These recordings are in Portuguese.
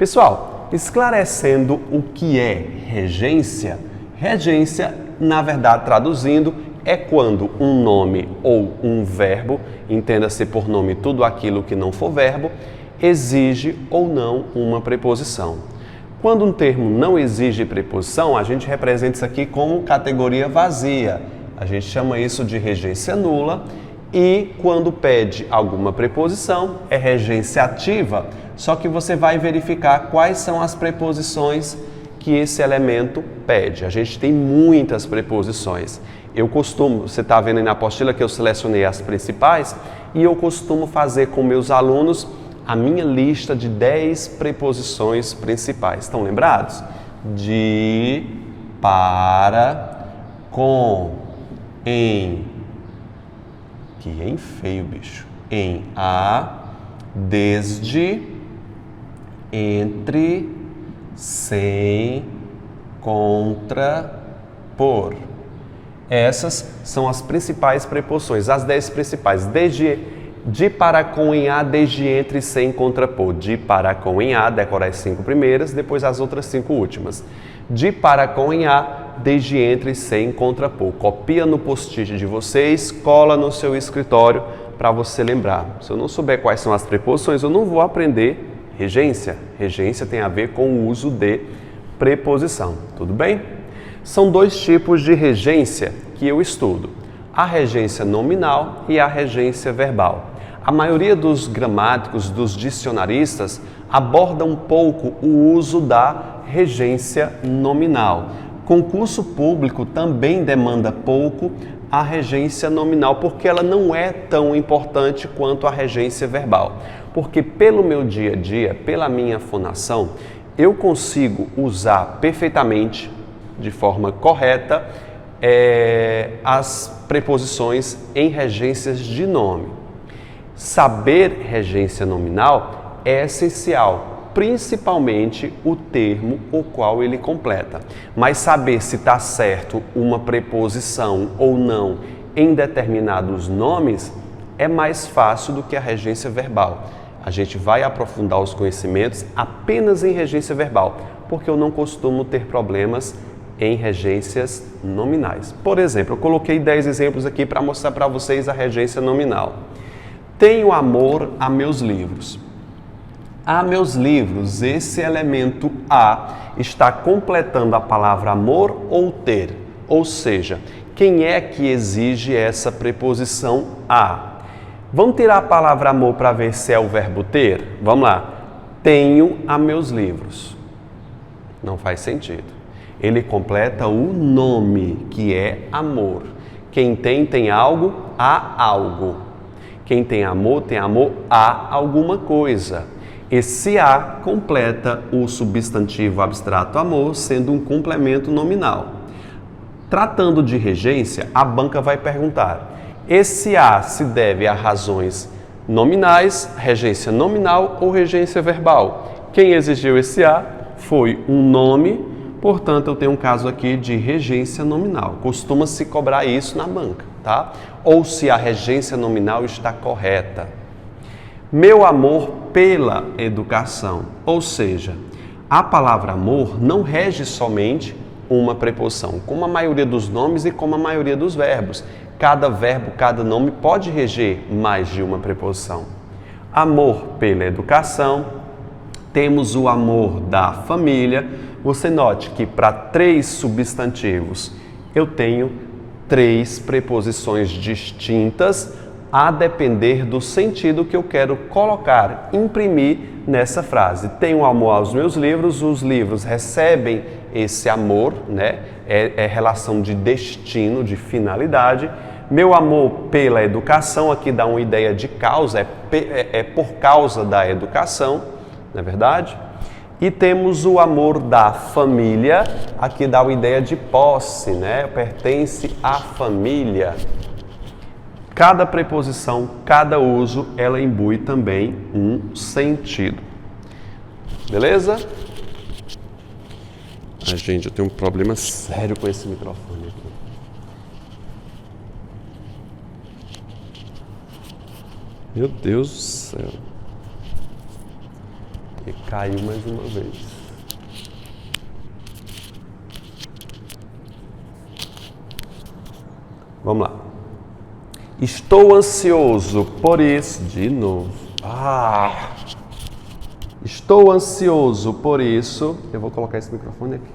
Pessoal, esclarecendo o que é regência, regência, na verdade, traduzindo, é quando um nome ou um verbo, entenda-se por nome tudo aquilo que não for verbo, exige ou não uma preposição. Quando um termo não exige preposição, a gente representa isso aqui como categoria vazia. A gente chama isso de regência nula. E quando pede alguma preposição, é regência ativa, só que você vai verificar quais são as preposições que esse elemento pede. A gente tem muitas preposições. Eu costumo, você está vendo aí na apostila que eu selecionei as principais, e eu costumo fazer com meus alunos a minha lista de 10 preposições principais. Estão lembrados? De, para, com, em. Que é feio, bicho. Em, a, desde, entre, sem, contra, por. Essas são as principais preposições, as 10 principais. Desde, de, para, com, em, a, desde, entre, sem, contra, por. De, para, com, em, a, decora as 5 primeiras, depois as outras 5 últimas. De, para, com, em, a, desde, entre, sem, contra, por. Copia no post-it de vocês, cola no seu escritório para você lembrar. Se eu não souber quais são as preposições, eu não vou aprender regência. Regência tem a ver com o uso de preposição, tudo bem? São 2 tipos de regência que eu estudo, a regência nominal e a regência verbal. A maioria dos gramáticos, dos dicionaristas, aborda um pouco o uso da regência nominal. Concurso público também demanda pouco a regência nominal, porque ela não é tão importante quanto a regência verbal. Porque pelo meu dia a dia, pela minha fonação, eu consigo usar perfeitamente, de forma correta, as preposições em regências de nome. Saber regência nominal é essencial, principalmente o termo o qual ele completa. Mas saber se está certo uma preposição ou não em determinados nomes é mais fácil do que a regência verbal. A gente vai aprofundar os conhecimentos apenas em regência verbal, porque eu não costumo ter problemas em regências nominais. Por exemplo, eu coloquei 10 exemplos aqui para mostrar para vocês a regência nominal. Tenho amor a meus livros. A meus livros, esse elemento a está completando a palavra amor ou ter. Ou seja, quem é que exige essa preposição a? Vamos tirar a palavra amor para ver se é o verbo ter? Vamos lá. Tenho a meus livros. Não faz sentido. Ele completa o nome, que é amor. Quem tem algo, há algo. Quem tem amor a alguma coisa. Esse a completa o substantivo abstrato amor, sendo um complemento nominal. Tratando de regência, a banca vai perguntar: esse a se deve a razões nominais, regência nominal ou regência verbal? Quem exigiu esse a foi um nome, portanto eu tenho um caso aqui de regência nominal. Costuma-se cobrar isso na banca, tá? Ou se a regência nominal está correta. Meu amor pela educação, ou seja, a palavra amor não rege somente uma preposição, como a maioria dos nomes e como a maioria dos verbos. Cada verbo, cada nome pode reger mais de uma preposição. Amor pela educação, temos o amor da família. Você note que para 3 substantivos eu tenho 3 preposições distintas, a depender do sentido que eu quero colocar, imprimir nessa frase. Tenho amor aos meus livros, os livros recebem esse amor, né? É relação de destino, de finalidade. Meu amor pela educação, aqui dá uma ideia de causa, é por causa da educação, não é verdade? E temos o amor da família, aqui dá uma ideia de posse, né? Pertence à família. Cada preposição, cada uso, ela imbui também um sentido. Beleza? Ai, gente, eu tenho um problema sério com esse microfone aqui. Meu Deus do céu. E caiu mais uma vez. Vamos lá. Estou ansioso por isso. De novo. Estou ansioso por isso. Eu vou colocar esse microfone aqui.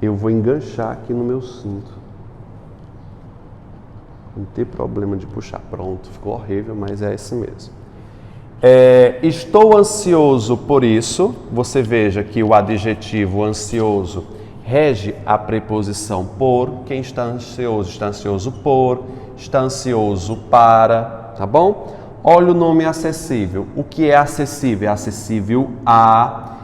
Eu vou enganchar aqui no meu cinto. Não tem problema de puxar. Pronto, ficou horrível, mas é esse mesmo. Estou ansioso por isso. Você veja que o adjetivo ansioso rege a preposição por. Quem está ansioso por, está ansioso para, tá bom? Olha o nome acessível. O que é acessível? É acessível a,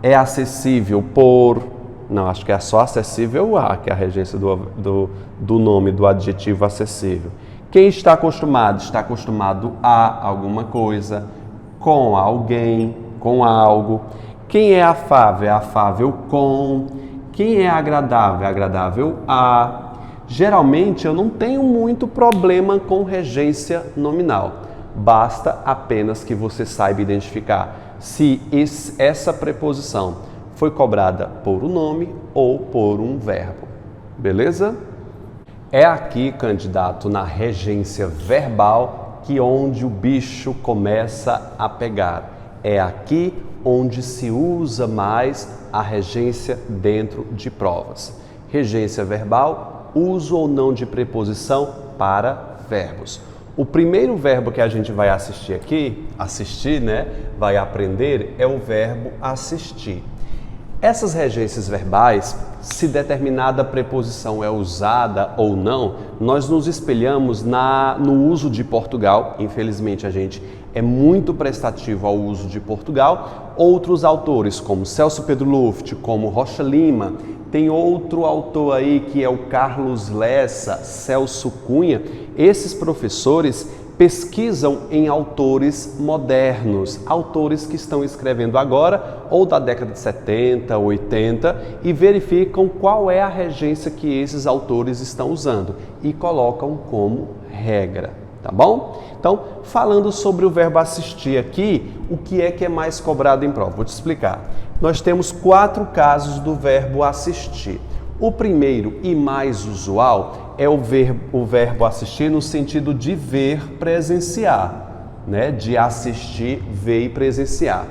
é acessível por. Não, acho que é só acessível a, que é a regência do nome, do adjetivo acessível. Quem está acostumado? Está acostumado a alguma coisa, com alguém, com algo. Quem é afável? É afável com. Quem é agradável? É agradável a. Geralmente eu não tenho muito problema com regência nominal. Basta apenas que você saiba identificar se essa preposição foi cobrada por um nome ou por um verbo. Beleza? É aqui, candidato, na regência verbal que onde o bicho começa a pegar. É aqui onde se usa mais a regência dentro de provas. Regência verbal, uso ou não de preposição para verbos. O primeiro verbo que a gente vai assistir, né? Vai aprender, é o verbo assistir. Essas regências verbais, se determinada preposição é usada ou não, nós nos espelhamos no uso de Portugal. Infelizmente, a gente é muito prestativo ao uso de Portugal. Outros autores, como Celso Pedro Luft, como Rocha Lima, tem outro autor aí que é o Carlos Lessa, Celso Cunha. Esses professores pesquisam em autores modernos, autores que estão escrevendo agora ou da década de 70, 80 e verificam qual é a regência que esses autores estão usando e colocam como regra, tá bom? Então, falando sobre o verbo assistir aqui, o que é mais cobrado em prova? Vou te explicar. Nós temos 4 casos do verbo assistir. O primeiro e mais usual é o verbo assistir no sentido de ver, presenciar, né? De assistir, ver e presenciar.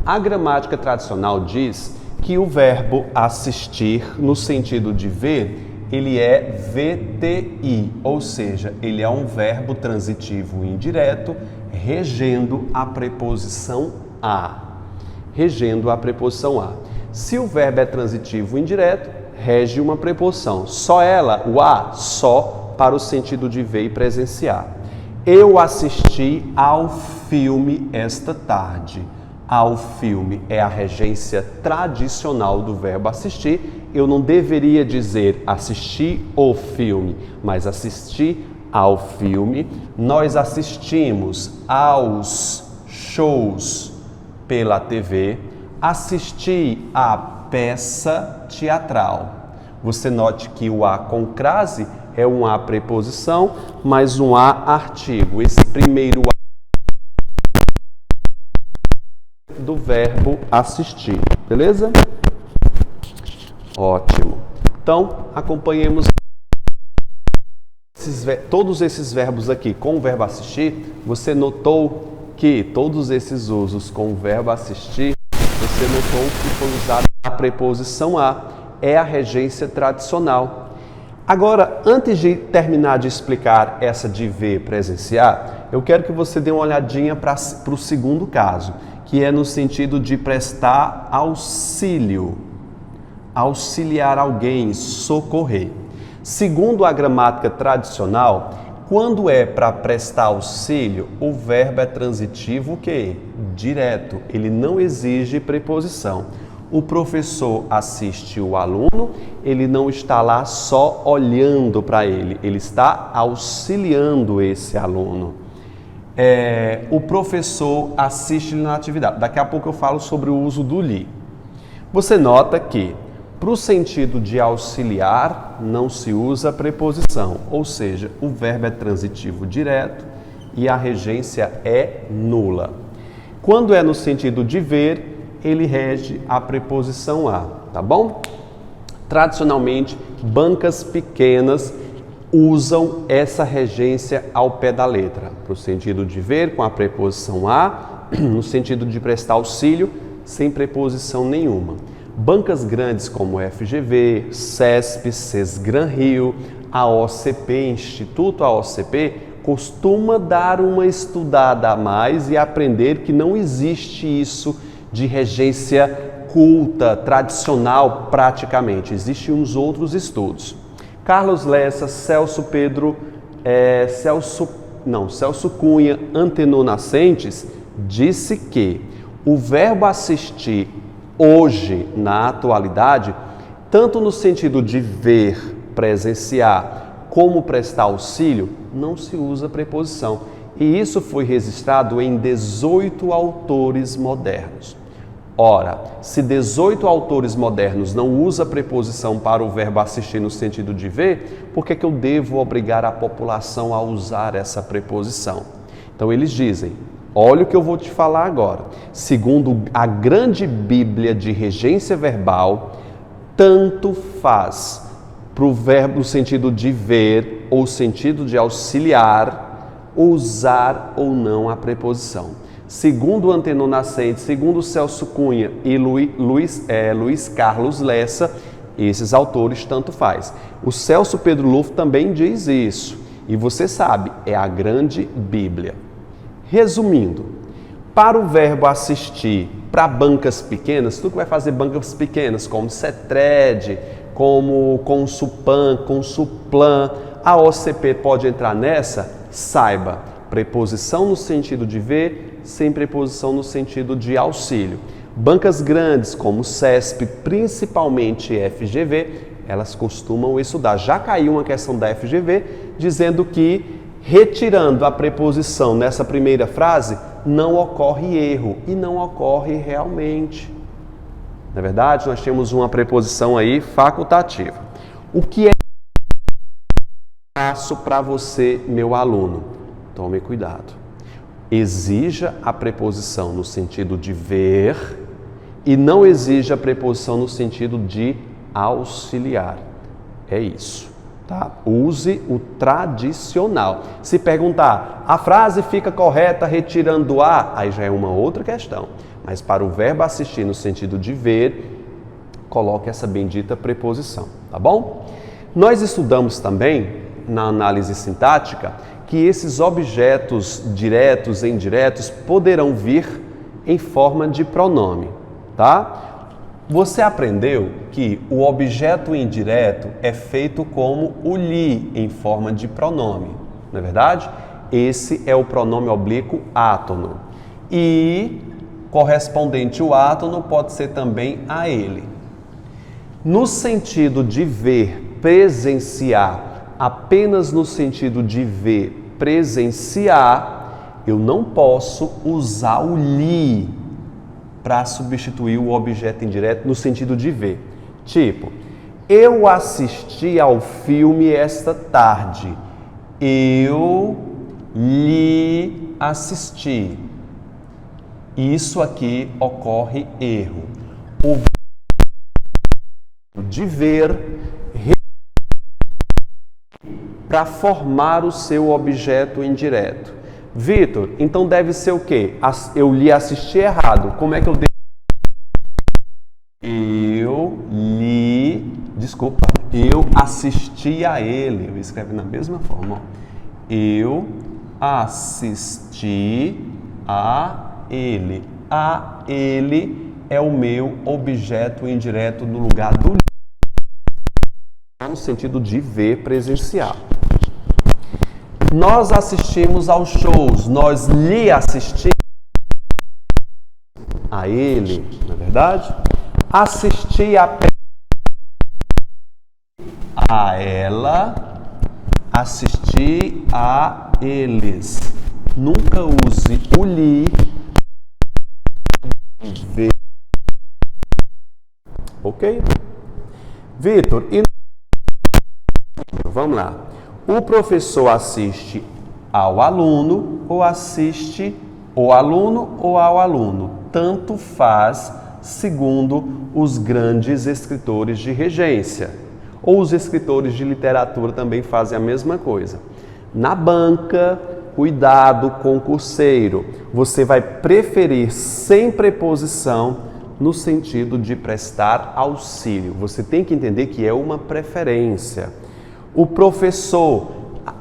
A gramática tradicional diz que o verbo assistir no sentido de ver, ele é VTI, ou seja, ele é um verbo transitivo indireto regendo a preposição a. Regendo a preposição a. Se o verbo é transitivo indireto, rege uma preposição. Só ela, o a, só para o sentido de ver e presenciar. Eu assisti ao filme esta tarde. Ao filme é a regência tradicional do verbo assistir. Eu não deveria dizer assistir o filme, mas assistir ao filme. Nós assistimos aos shows pela TV. Assisti a peça teatral. Você note que o a com crase é um a preposição, mais um a artigo. Esse primeiro a do verbo assistir, beleza? Ótimo. Então, acompanhemos todos esses verbos aqui com o verbo assistir. Você notou que todos esses usos com o verbo assistir, você notou que foi usada a preposição a. É a regência tradicional. Agora, antes de terminar de explicar essa de ver, presenciar, eu quero que você dê uma olhadinha para o segundo caso, que é no sentido de prestar auxílio, auxiliar alguém, socorrer. Segundo a gramática tradicional, quando é para prestar auxílio, o verbo é transitivo o quê? Direto, ele não exige preposição. O professor assiste o aluno, ele não está lá só olhando para ele, ele está auxiliando esse aluno. O professor assiste na atividade. Daqui a pouco eu falo sobre o uso do li. Você nota que, para o sentido de auxiliar, não se usa preposição, ou seja, o verbo é transitivo direto e a regência é nula. Quando é no sentido de ver, ele rege a preposição a, tá bom? Tradicionalmente, bancas pequenas usam essa regência ao pé da letra, para o sentido de ver com a preposição a, no sentido de prestar auxílio, sem preposição nenhuma. Bancas grandes como FGV, CESP, Sesgran Rio, AOCP, Instituto AOCP, costuma dar uma estudada a mais e aprender que não existe isso de regência culta, tradicional praticamente. Existem uns outros estudos. Carlos Lessa, Celso Cunha, Antenor Nascentes, disse que o verbo assistir hoje, na atualidade, tanto no sentido de ver, presenciar, como prestar auxílio, não se usa preposição. E isso foi registrado em 18 autores modernos. Ora, se 18 autores modernos não usam preposição para o verbo assistir no sentido de ver, por que eu devo obrigar a população a usar essa preposição? Então eles dizem, olha o que eu vou te falar agora. Segundo a grande Bíblia de regência verbal, tanto faz para o verbo no sentido de ver ou sentido de auxiliar, usar ou não a preposição. Segundo Antenor Nascentes, segundo Celso Cunha e Luiz Carlos Lessa, esses autores tanto faz. O Celso Pedro Lufo também diz isso. E você sabe, é a grande Bíblia. Resumindo, para o verbo assistir para bancas pequenas, tu que vai fazer bancas pequenas, como CETRED, como Consupan, Consuplan, a OCP pode entrar nessa? Saiba, preposição no sentido de ver, sem preposição no sentido de auxílio. Bancas grandes como CESP, principalmente FGV, elas costumam estudar. Já caiu uma questão da FGV dizendo que retirando a preposição nessa primeira frase não ocorre erro e não ocorre realmente. Na verdade, nós temos uma preposição aí facultativa. O que é passo para você, meu aluno? Tome cuidado. Exija a preposição no sentido de ver e não exija a preposição no sentido de auxiliar. É isso, tá? Use o tradicional. Se perguntar, a frase fica correta retirando a, aí já é uma outra questão. Mas para o verbo assistir no sentido de ver, coloque essa bendita preposição, tá bom? Nós estudamos também, na análise sintática, que esses objetos diretos e indiretos poderão vir em forma de pronome, tá? Você aprendeu que o objeto indireto é feito como o li em forma de pronome, não é verdade? Esse é o pronome oblíquo átono. E correspondente ao átono pode ser também a ele. No sentido de ver, presenciar, apenas no sentido de ver, presenciar, eu não posso usar o li para substituir o objeto indireto no sentido de ver. Tipo, eu assisti ao filme esta tarde. Eu lhe assisti. Isso aqui ocorre erro. O de ver para formar o seu objeto indireto. Vitor, então deve ser o quê? Eu lhe assisti errado. Como é que eu devo? Eu assisti a ele. Eu escrevo na mesma forma. Ó. Eu assisti a ele. A ele é o meu objeto indireto no lugar do no sentido de ver, presenciar. Nós assistimos aos shows, nós lhe assistimos a ele, não é verdade? Assisti a ela, assisti a eles. Nunca use o lhe, ver. Ok? Vitor, e vamos lá. O professor assiste ao aluno ou assiste o aluno ou ao aluno. Tanto faz, segundo os grandes escritores de regência. Ou os escritores de literatura também fazem a mesma coisa. Na banca, cuidado, concurseiro, você vai preferir sem preposição no sentido de prestar auxílio. Você tem que entender que é uma preferência. O professor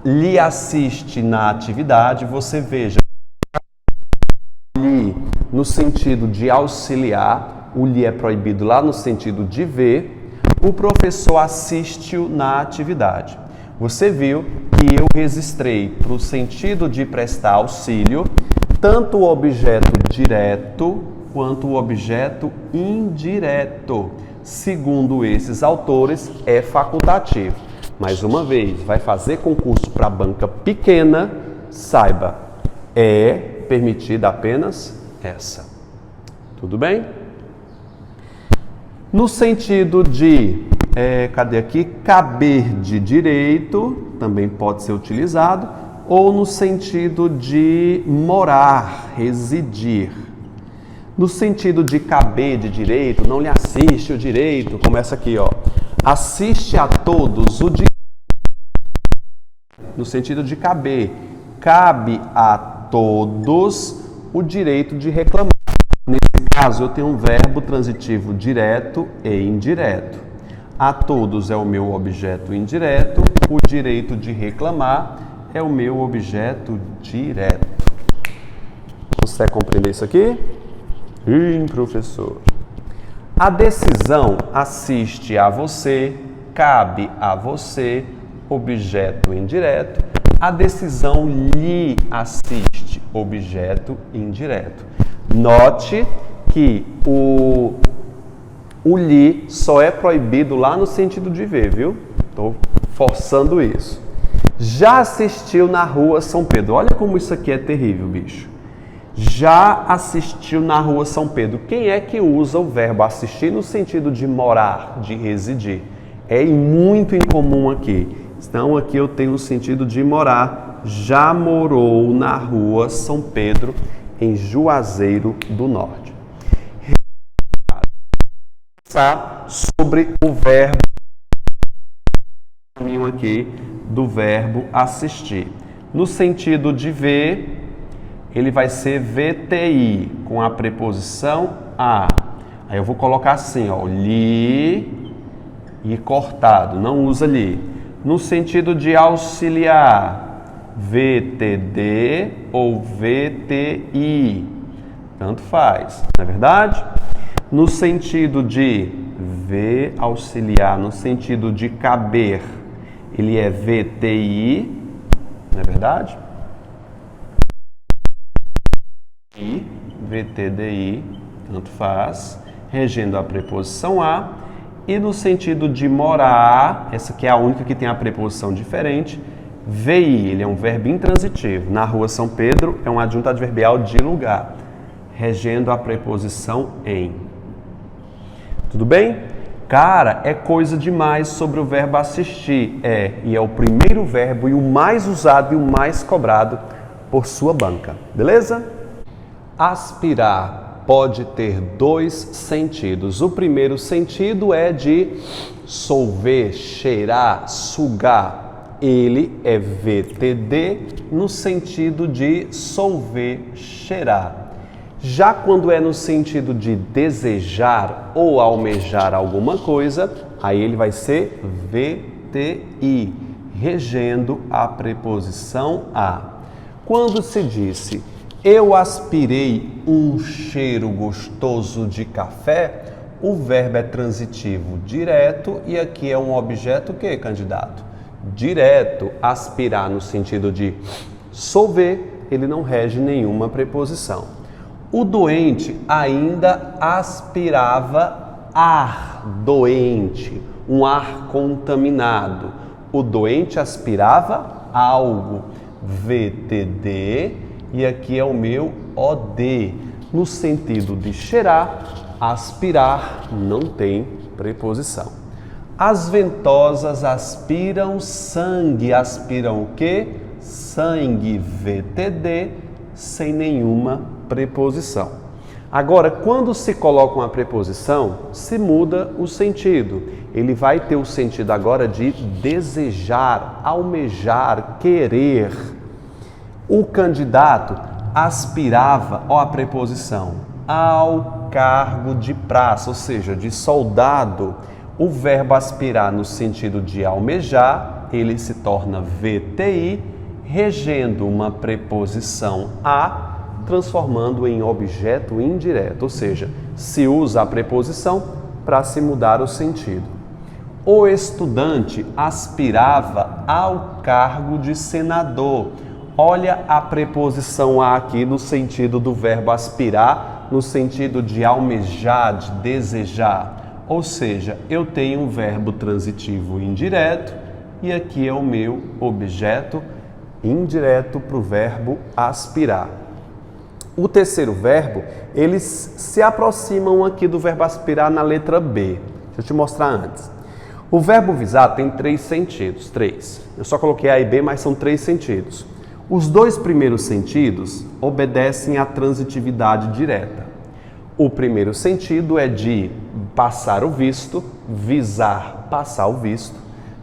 lhe assiste na atividade, você veja, lhe no sentido de auxiliar, o lhe é proibido lá no sentido de ver, o professor assiste-o na atividade. Você viu que eu registrei para o sentido de prestar auxílio tanto o objeto direto quanto o objeto indireto. Segundo esses autores, é facultativo. Mais uma vez, vai fazer concurso para banca pequena, saiba, é permitida apenas essa. Tudo bem? No sentido de, cadê aqui? Caber de direito, também pode ser utilizado, ou no sentido de morar, residir. No sentido de caber de direito, não lhe assiste o direito, começa aqui, ó. Assiste a todos o direito. No sentido de caber, cabe a todos o direito de reclamar. Nesse caso, eu tenho um verbo transitivo direto e indireto. A todos é o meu objeto indireto, o direito de reclamar é o meu objeto direto. Consegue compreender isso aqui? Sim, professor. A decisão assiste a você, cabe a você, objeto indireto. A decisão lhe assiste, objeto indireto. Note que o lhe só é proibido lá no sentido de ver, viu? Estou forçando isso. Já assistiu na rua São Pedro. Olha como isso aqui é terrível, bicho. Já assistiu na rua São Pedro. Quem é que usa o verbo assistir no sentido de morar, de residir? É muito incomum aqui. Então, aqui eu tenho o sentido de morar. Já morou na rua São Pedro, em Juazeiro do Norte. Pensar sobre o verbo aqui do verbo assistir. No sentido de ver, ele vai ser VTI, com a preposição a. Aí eu vou colocar assim, ó, li e cortado, não usa li. No sentido de auxiliar, VTD ou VTI, tanto faz, não é verdade? No sentido de ver, auxiliar, no sentido de caber, ele é VTI, não é verdade? I, VTDI, tanto faz, regendo a preposição a. E no sentido de morar, essa aqui é a única que tem a preposição diferente, VI, ele é um verbo intransitivo. Na rua São Pedro é um adjunto adverbial de lugar, regendo a preposição em. Tudo bem? Cara, é coisa demais sobre o verbo assistir. E é o primeiro verbo e o mais usado e o mais cobrado por sua banca. Beleza? Aspirar pode ter dois sentidos. O primeiro sentido é de solver, cheirar, sugar. Ele é VTD no sentido de solver, cheirar. Já quando é no sentido de desejar ou almejar alguma coisa, aí ele vai ser VTI, regendo a preposição a. Quando se disse eu aspirei um cheiro gostoso de café, o verbo é transitivo direto e aqui é um objeto que, candidato? Direto. Aspirar no sentido de solver, ele não rege nenhuma preposição. O doente ainda aspirava ar doente, um ar contaminado. O doente aspirava algo, VTD, e aqui é o meu OD. No sentido de cheirar, aspirar não tem preposição. As ventosas aspiram sangue. Aspiram o quê? Sangue, VTD. sem nenhuma preposição. Agora, quando se coloca uma preposição, se muda o sentido. Ele vai ter o sentido agora de desejar, almejar, querer. O candidato aspirava, ó a preposição, ao cargo de praça, ou seja, de soldado. O verbo aspirar no sentido de almejar, ele se torna VTI, regendo uma preposição a, transformando em objeto indireto, ou seja, se usa a preposição para se mudar o sentido. O estudante aspirava ao cargo de senador. Olha a preposição a aqui no sentido do verbo aspirar, no sentido de almejar, de desejar. Ou seja, eu tenho um verbo transitivo indireto e aqui é o meu objeto indireto para o verbo aspirar. O terceiro verbo, eles se aproximam aqui do verbo aspirar na letra B. Deixa eu te mostrar antes. O verbo visar tem 3 sentidos, 3. Eu só coloquei A e B, mas são 3 sentidos. Os 2 primeiros sentidos obedecem à transitividade direta. O primeiro sentido é de passar o visto, visar, passar o visto.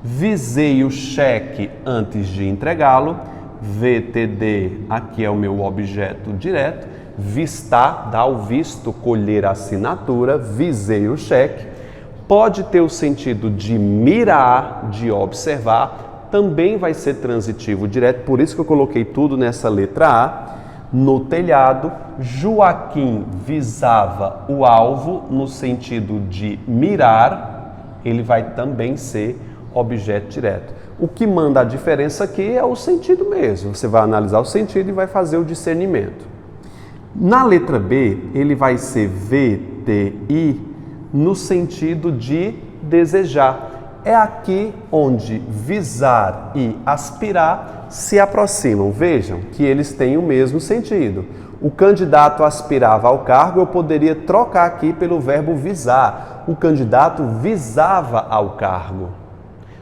Visei o cheque antes de entregá-lo. VTD, aqui é o meu objeto direto. Vistar, dar o visto, colher a assinatura. Visei o cheque. Pode ter o sentido de mirar, de observar. Também vai ser transitivo direto, por isso que eu coloquei tudo nessa letra A. No telhado, Joaquim visava o alvo no sentido de mirar, ele vai também ser objeto direto. O que manda a diferença aqui é o sentido mesmo. Você vai analisar o sentido e vai fazer o discernimento. Na letra B, ele vai ser VTI no sentido de desejar. É aqui onde visar e aspirar se aproximam. Vejam que eles têm o mesmo sentido. O candidato aspirava ao cargo, eu poderia trocar aqui pelo verbo visar. O candidato visava ao cargo.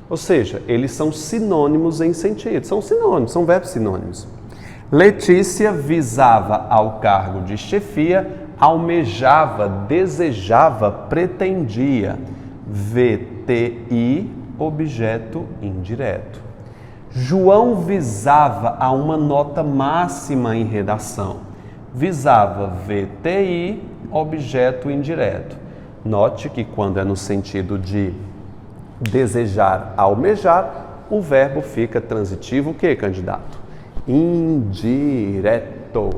Ou seja, eles são sinônimos em sentido. São sinônimos, são verbos sinônimos. Letícia visava ao cargo de chefia, almejava, desejava, pretendia. VTI, objeto indireto. João visava a uma nota máxima em redação. Visava VTI, objeto indireto. Note que quando é no sentido de desejar, almejar, o verbo fica transitivo, o que, candidato? Indireto.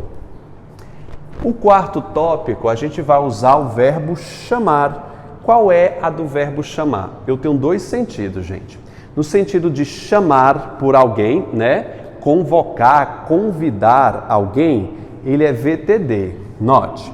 O quarto tópico, a gente vai usar o verbo chamar. Qual é a do verbo chamar? Eu tenho 2 sentidos, gente. No sentido de chamar por alguém, né? Convocar, convidar alguém, ele é VTD. Note,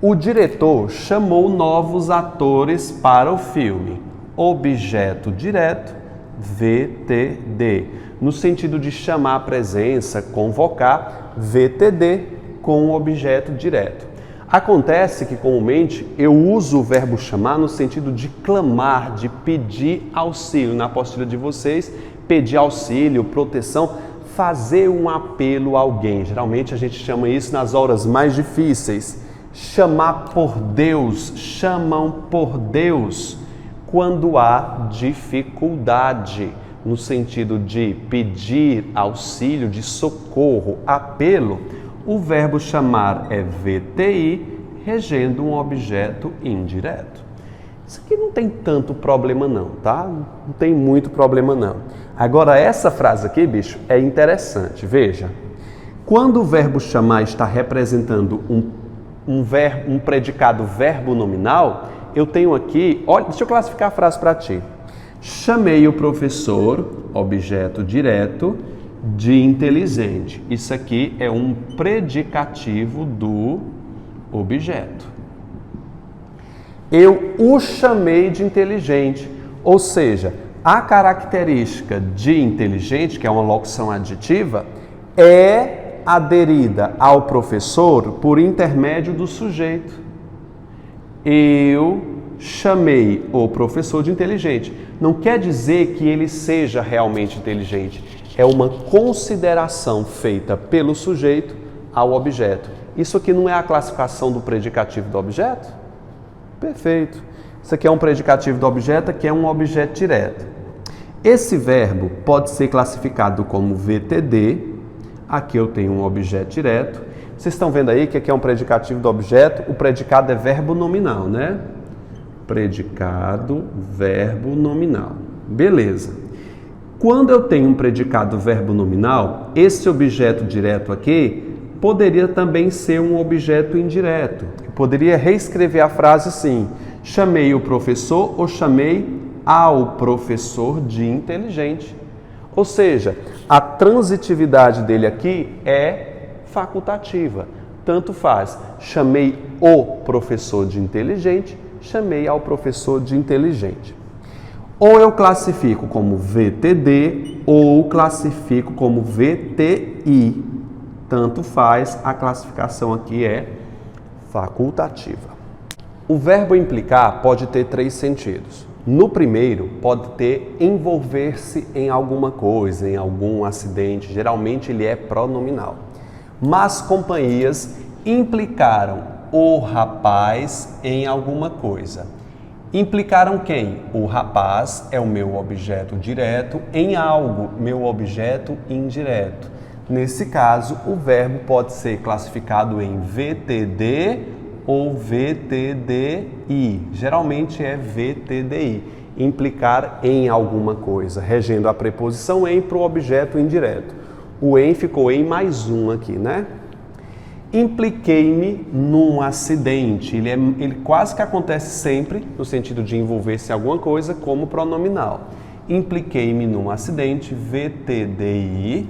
o diretor chamou novos atores para o filme. Objeto direto, VTD. No sentido de chamar a presença, convocar, VTD com o objeto direto. Acontece que, comumente, eu uso o verbo chamar no sentido de clamar, de pedir auxílio. Na apostila de vocês, pedir auxílio, proteção, fazer um apelo a alguém. Geralmente a gente chama isso nas horas mais difíceis. Chamar por Deus, chamam por Deus quando há dificuldade, no sentido de pedir auxílio, de socorro, apelo. O verbo chamar é VTI, regendo um objeto indireto. Isso aqui não tem tanto problema não, tá? Não tem muito problema não. Agora, essa frase aqui, bicho, é interessante. Veja, quando o verbo chamar está representando um predicado verbo nominal, eu tenho aqui, olha, deixa eu classificar a frase para ti. Chamei o professor, objeto direto, de inteligente. Isso aqui é um predicativo do objeto. Eu o chamei de inteligente, ou seja, a característica de inteligente, que é uma locução adjetiva, é aderida ao professor por intermédio do sujeito. Eu chamei o professor de inteligente. Não quer dizer que ele seja realmente inteligente. É uma consideração feita pelo sujeito ao objeto. Isso aqui não é a classificação do predicativo do objeto? Perfeito. Isso aqui é um predicativo do objeto, aqui é um objeto direto. Esse verbo pode ser classificado como VTD. Aqui eu tenho um objeto direto. Vocês estão vendo aí que aqui é um predicativo do objeto. O predicado é verbo nominal, né? Predicado, verbo nominal. Beleza. Quando eu tenho um predicado verbo nominal, esse objeto direto aqui poderia também ser um objeto indireto. Eu poderia reescrever a frase assim: chamei o professor ou chamei ao professor de inteligente. Ou seja, a transitividade dele aqui é facultativa. Tanto faz. Chamei o professor de inteligente, chamei ao professor de inteligente. Ou eu classifico como VTD ou classifico como VTI. Tanto faz, a classificação aqui é facultativa. O verbo implicar pode ter 3 sentidos. No primeiro, pode ter envolver-se em alguma coisa, em algum acidente. Geralmente ele é pronominal. Mas companhias implicaram o rapaz em alguma coisa. Implicaram quem? O rapaz é o meu objeto direto em algo, meu objeto indireto. Nesse caso, o verbo pode ser classificado em VTD ou VTDI. Geralmente é VTDI. Implicar em alguma coisa, regendo a preposição em para o objeto indireto. O em ficou em mais um aqui, né? Impliquei-me num acidente. Ele quase que acontece sempre no sentido de envolver-se em alguma coisa como pronominal. Impliquei-me num acidente, VTDI.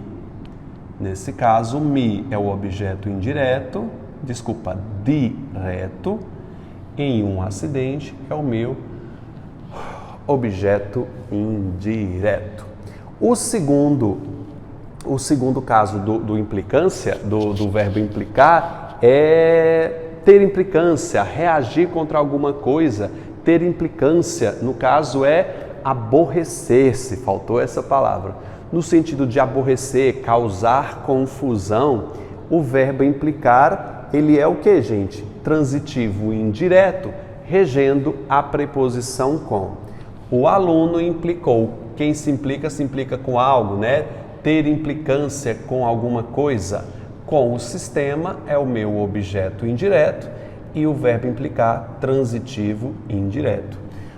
Nesse caso, me é o objeto indireto, direto. Em um acidente é o meu objeto indireto. O segundo caso do implicância, do verbo implicar, é ter implicância, reagir contra alguma coisa. Ter implicância, no caso, é aborrecer-se, faltou essa palavra. No sentido de aborrecer, causar confusão, o verbo implicar, ele é o que, gente? Transitivo indireto, regendo a preposição com. O aluno implicou. Quem se implica com algo, né? Ter implicância com alguma coisa. Com o sistema é o meu objeto indireto e o verbo implicar, transitivo indireto.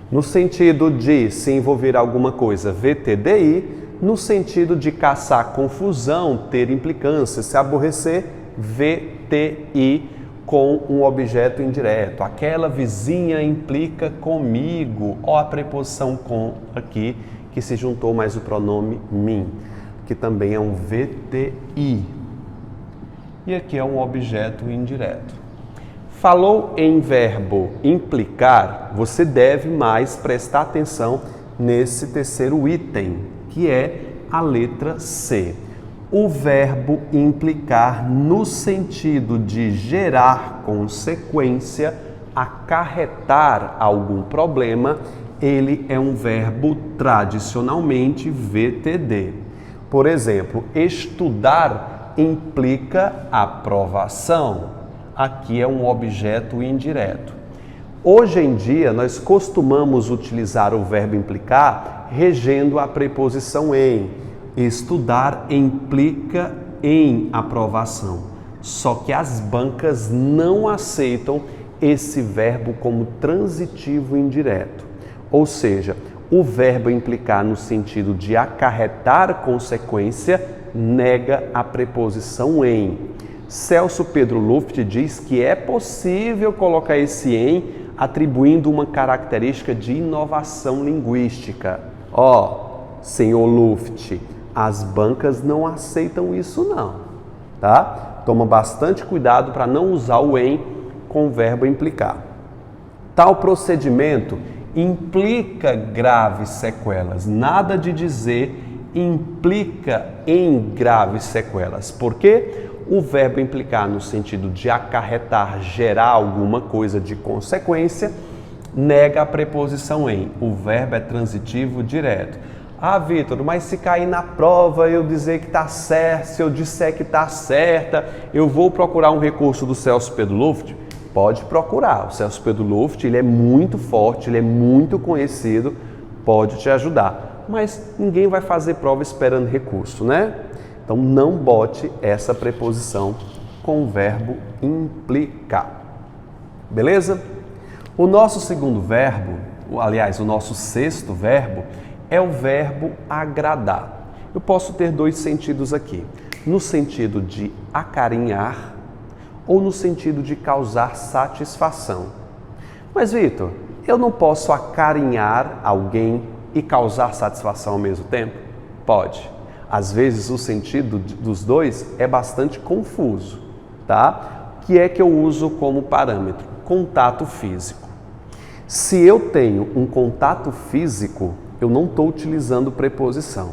No sentido de se envolver alguma coisa, VTDI. No sentido de caçar confusão, ter implicância, se aborrecer, VTI com um objeto indireto. Aquela vizinha implica comigo. Ó, a preposição com aqui, que se juntou mais o pronome mim, que também é um VTI. E aqui é um objeto indireto. Falou em verbo implicar, você deve mais prestar atenção nesse terceiro item, que é a letra C. O verbo implicar no sentido de gerar consequência, acarretar algum problema, ele é um verbo tradicionalmente VTD. Por exemplo, estudar implica aprovação. Aqui é um objeto indireto. Hoje em dia, nós costumamos utilizar o verbo implicar regendo a preposição em. Estudar implica em aprovação. Só que as bancas não aceitam esse verbo como transitivo indireto. Ou seja, o verbo implicar no sentido de acarretar consequência nega a preposição em. Celso Pedro Luft diz que é possível colocar esse em atribuindo uma característica de inovação linguística. Senhor Luft, as bancas não aceitam isso não, tá? Toma bastante cuidado para não usar o em com o verbo implicar. Tal procedimento implica graves sequelas. Nada de dizer implica em graves sequelas. Por quê? O verbo implicar no sentido de acarretar, gerar alguma coisa de consequência, nega a preposição em. O verbo é transitivo direto. Ah, Vitor, mas se cair na prova eu dizer que está certo, se eu disser que está certa, eu vou procurar um recurso do Celso Pedro Luft? Pode procurar. O Celso Pedro Luft, ele é muito forte, ele é muito conhecido, pode te ajudar. Mas ninguém vai fazer prova esperando recurso, né? Então não bote essa preposição com o verbo implicar. Beleza? O nosso segundo verbo, aliás, o nosso sexto verbo, é o verbo agradar. Eu posso ter dois sentidos aqui, no sentido de acarinhar ou no sentido de causar satisfação. Mas, Vitor, eu não posso acarinhar alguém e causar satisfação ao mesmo tempo? Pode. Às vezes o sentido dos dois é bastante confuso, tá? O que é que eu uso como parâmetro? Contato físico. Se eu tenho um contato físico, eu não estou utilizando preposição.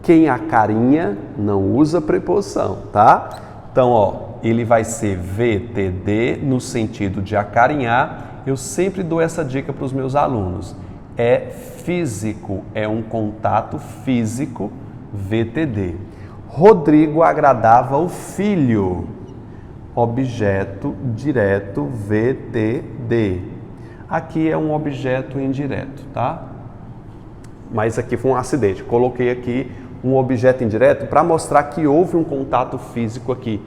Quem acarinha não usa preposição, tá? Então, ó, ele vai ser VTD no sentido de acarinhar. Eu sempre dou essa dica para os meus alunos. É físico, é um contato físico, VTD. Rodrigo agradava o filho. Objeto direto, VTD. Aqui é um objeto indireto, tá? Mas aqui foi um acidente. Coloquei aqui um objeto indireto para mostrar que houve um contato físico aqui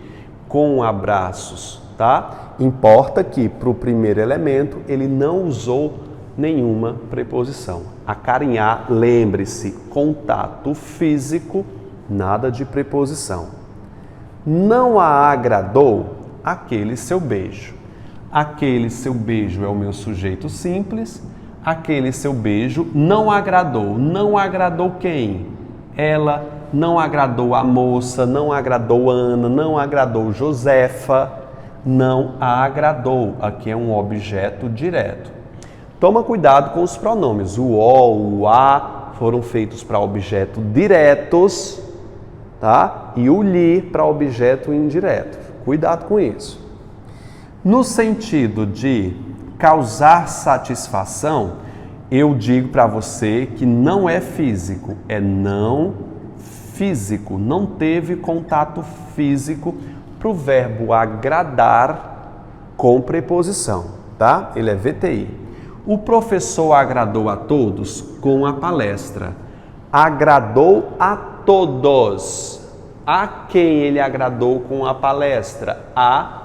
com abraços, tá? Importa que para o primeiro elemento ele não usou nenhuma preposição. Acarinhar, lembre-se, contato físico, nada de preposição. Não a agradou aquele seu beijo. Aquele seu beijo é o meu sujeito simples. Aquele seu beijo não agradou. Não agradou quem? Ela, não agradou a moça, não agradou Ana, não agradou Josefa, não a agradou. Aqui é um objeto direto. Toma cuidado com os pronomes. O o, o a foram feitos para objeto diretos, tá? E o lhe para objeto indireto. Cuidado com isso. No sentido de causar satisfação, eu digo para você que não é físico, é não físico. Não teve contato físico para o verbo agradar com preposição, tá? Ele é VTI. O professor agradou a todos com a palestra. Agradou a todos. A quem ele agradou com a palestra? A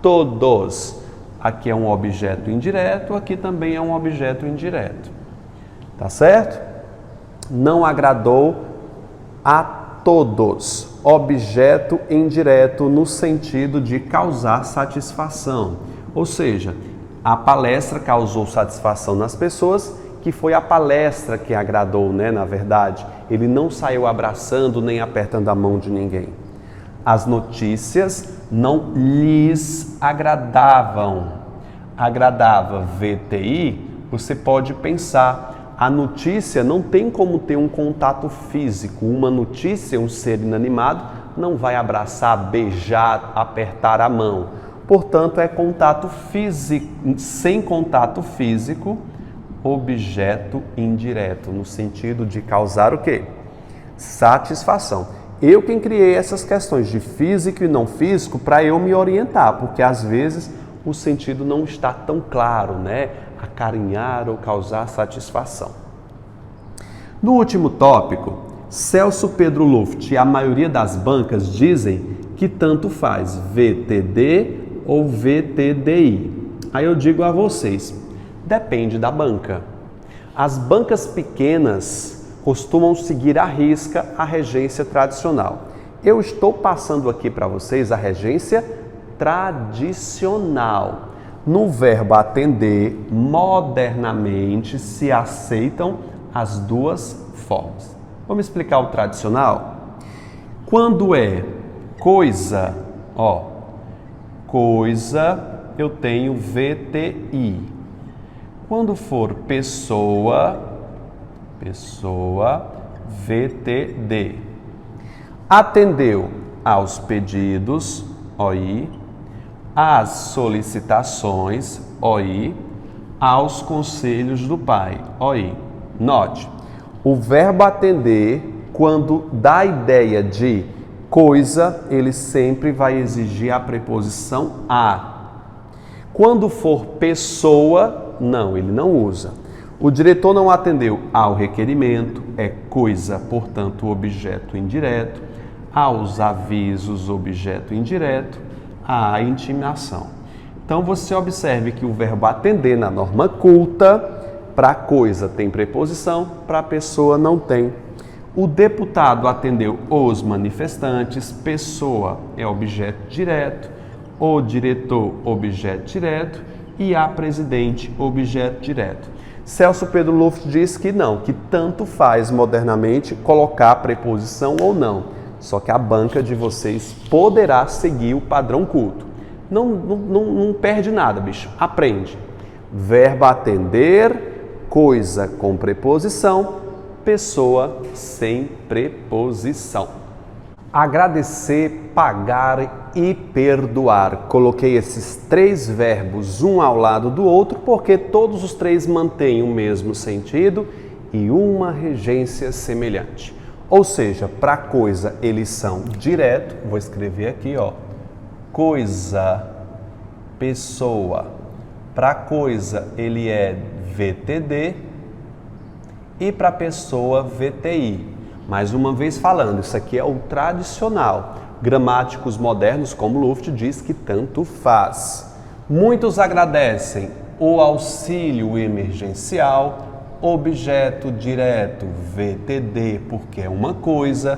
todos. Aqui é um objeto indireto, aqui também é um objeto indireto. Tá certo? Não agradou a todos. Objeto indireto no sentido de causar satisfação. Ou seja, a palestra causou satisfação nas pessoas, que foi a palestra que agradou, né? Na verdade, ele não saiu abraçando nem apertando a mão de ninguém. As notícias não lhes agradavam. Agradava, VTI, você pode pensar, a notícia não tem como ter um contato físico. Uma notícia, um ser inanimado, não vai abraçar, beijar, apertar a mão. Portanto, é contato físico, sem contato físico, objeto indireto, no sentido de causar o quê? Satisfação. Eu quem criei essas questões de físico e não físico para eu me orientar, porque às vezes o sentido não está tão claro, né? Acarinhar ou causar satisfação. No último tópico, Celso Pedro Luft e a maioria das bancas dizem que tanto faz VTD ou VTDI. Aí eu digo a vocês, depende da banca. As bancas pequenas costumam seguir à risca a regência tradicional. Eu estou passando aqui para vocês a regência tradicional. No verbo atender, modernamente se aceitam as duas formas. Vamos explicar o tradicional? Quando é coisa, ó, coisa, eu tenho VTI. Quando for pessoa, VTD. Atendeu aos pedidos, OI, às solicitações, OI, aos conselhos do pai, OI. Note, O verbo atender, quando dá a ideia de coisa, ele sempre vai exigir a preposição a. Quando for pessoa, não, ele não usa. O diretor não atendeu ao requerimento, é coisa, portanto, objeto indireto. Aos avisos, objeto indireto. À intimação. Então, você observe que o verbo atender na norma culta, para coisa tem preposição, para pessoa não tem. O deputado atendeu os manifestantes, pessoa é objeto direto, o diretor, objeto direto, e a presidente, objeto direto. Celso Pedro Luft diz que não, que tanto faz modernamente colocar preposição ou não, só que a banca de vocês poderá seguir o padrão culto. Não perde nada, bicho, aprende. Verbo atender, coisa com preposição, pessoa sem preposição. Agradecer, pagar e perdoar. Coloquei esses 3 verbos um ao lado do outro porque todos os 3 mantêm o mesmo sentido e uma regência semelhante. Ou seja, para coisa eles são direto, vou escrever aqui, ó, coisa, pessoa. Para coisa ele é VTD e para pessoa VTI. Mais uma vez falando, isso aqui é o tradicional. Gramáticos modernos, como Luft, diz que tanto faz. Muitos agradecem o auxílio emergencial, objeto direto, VTD, porque é uma coisa.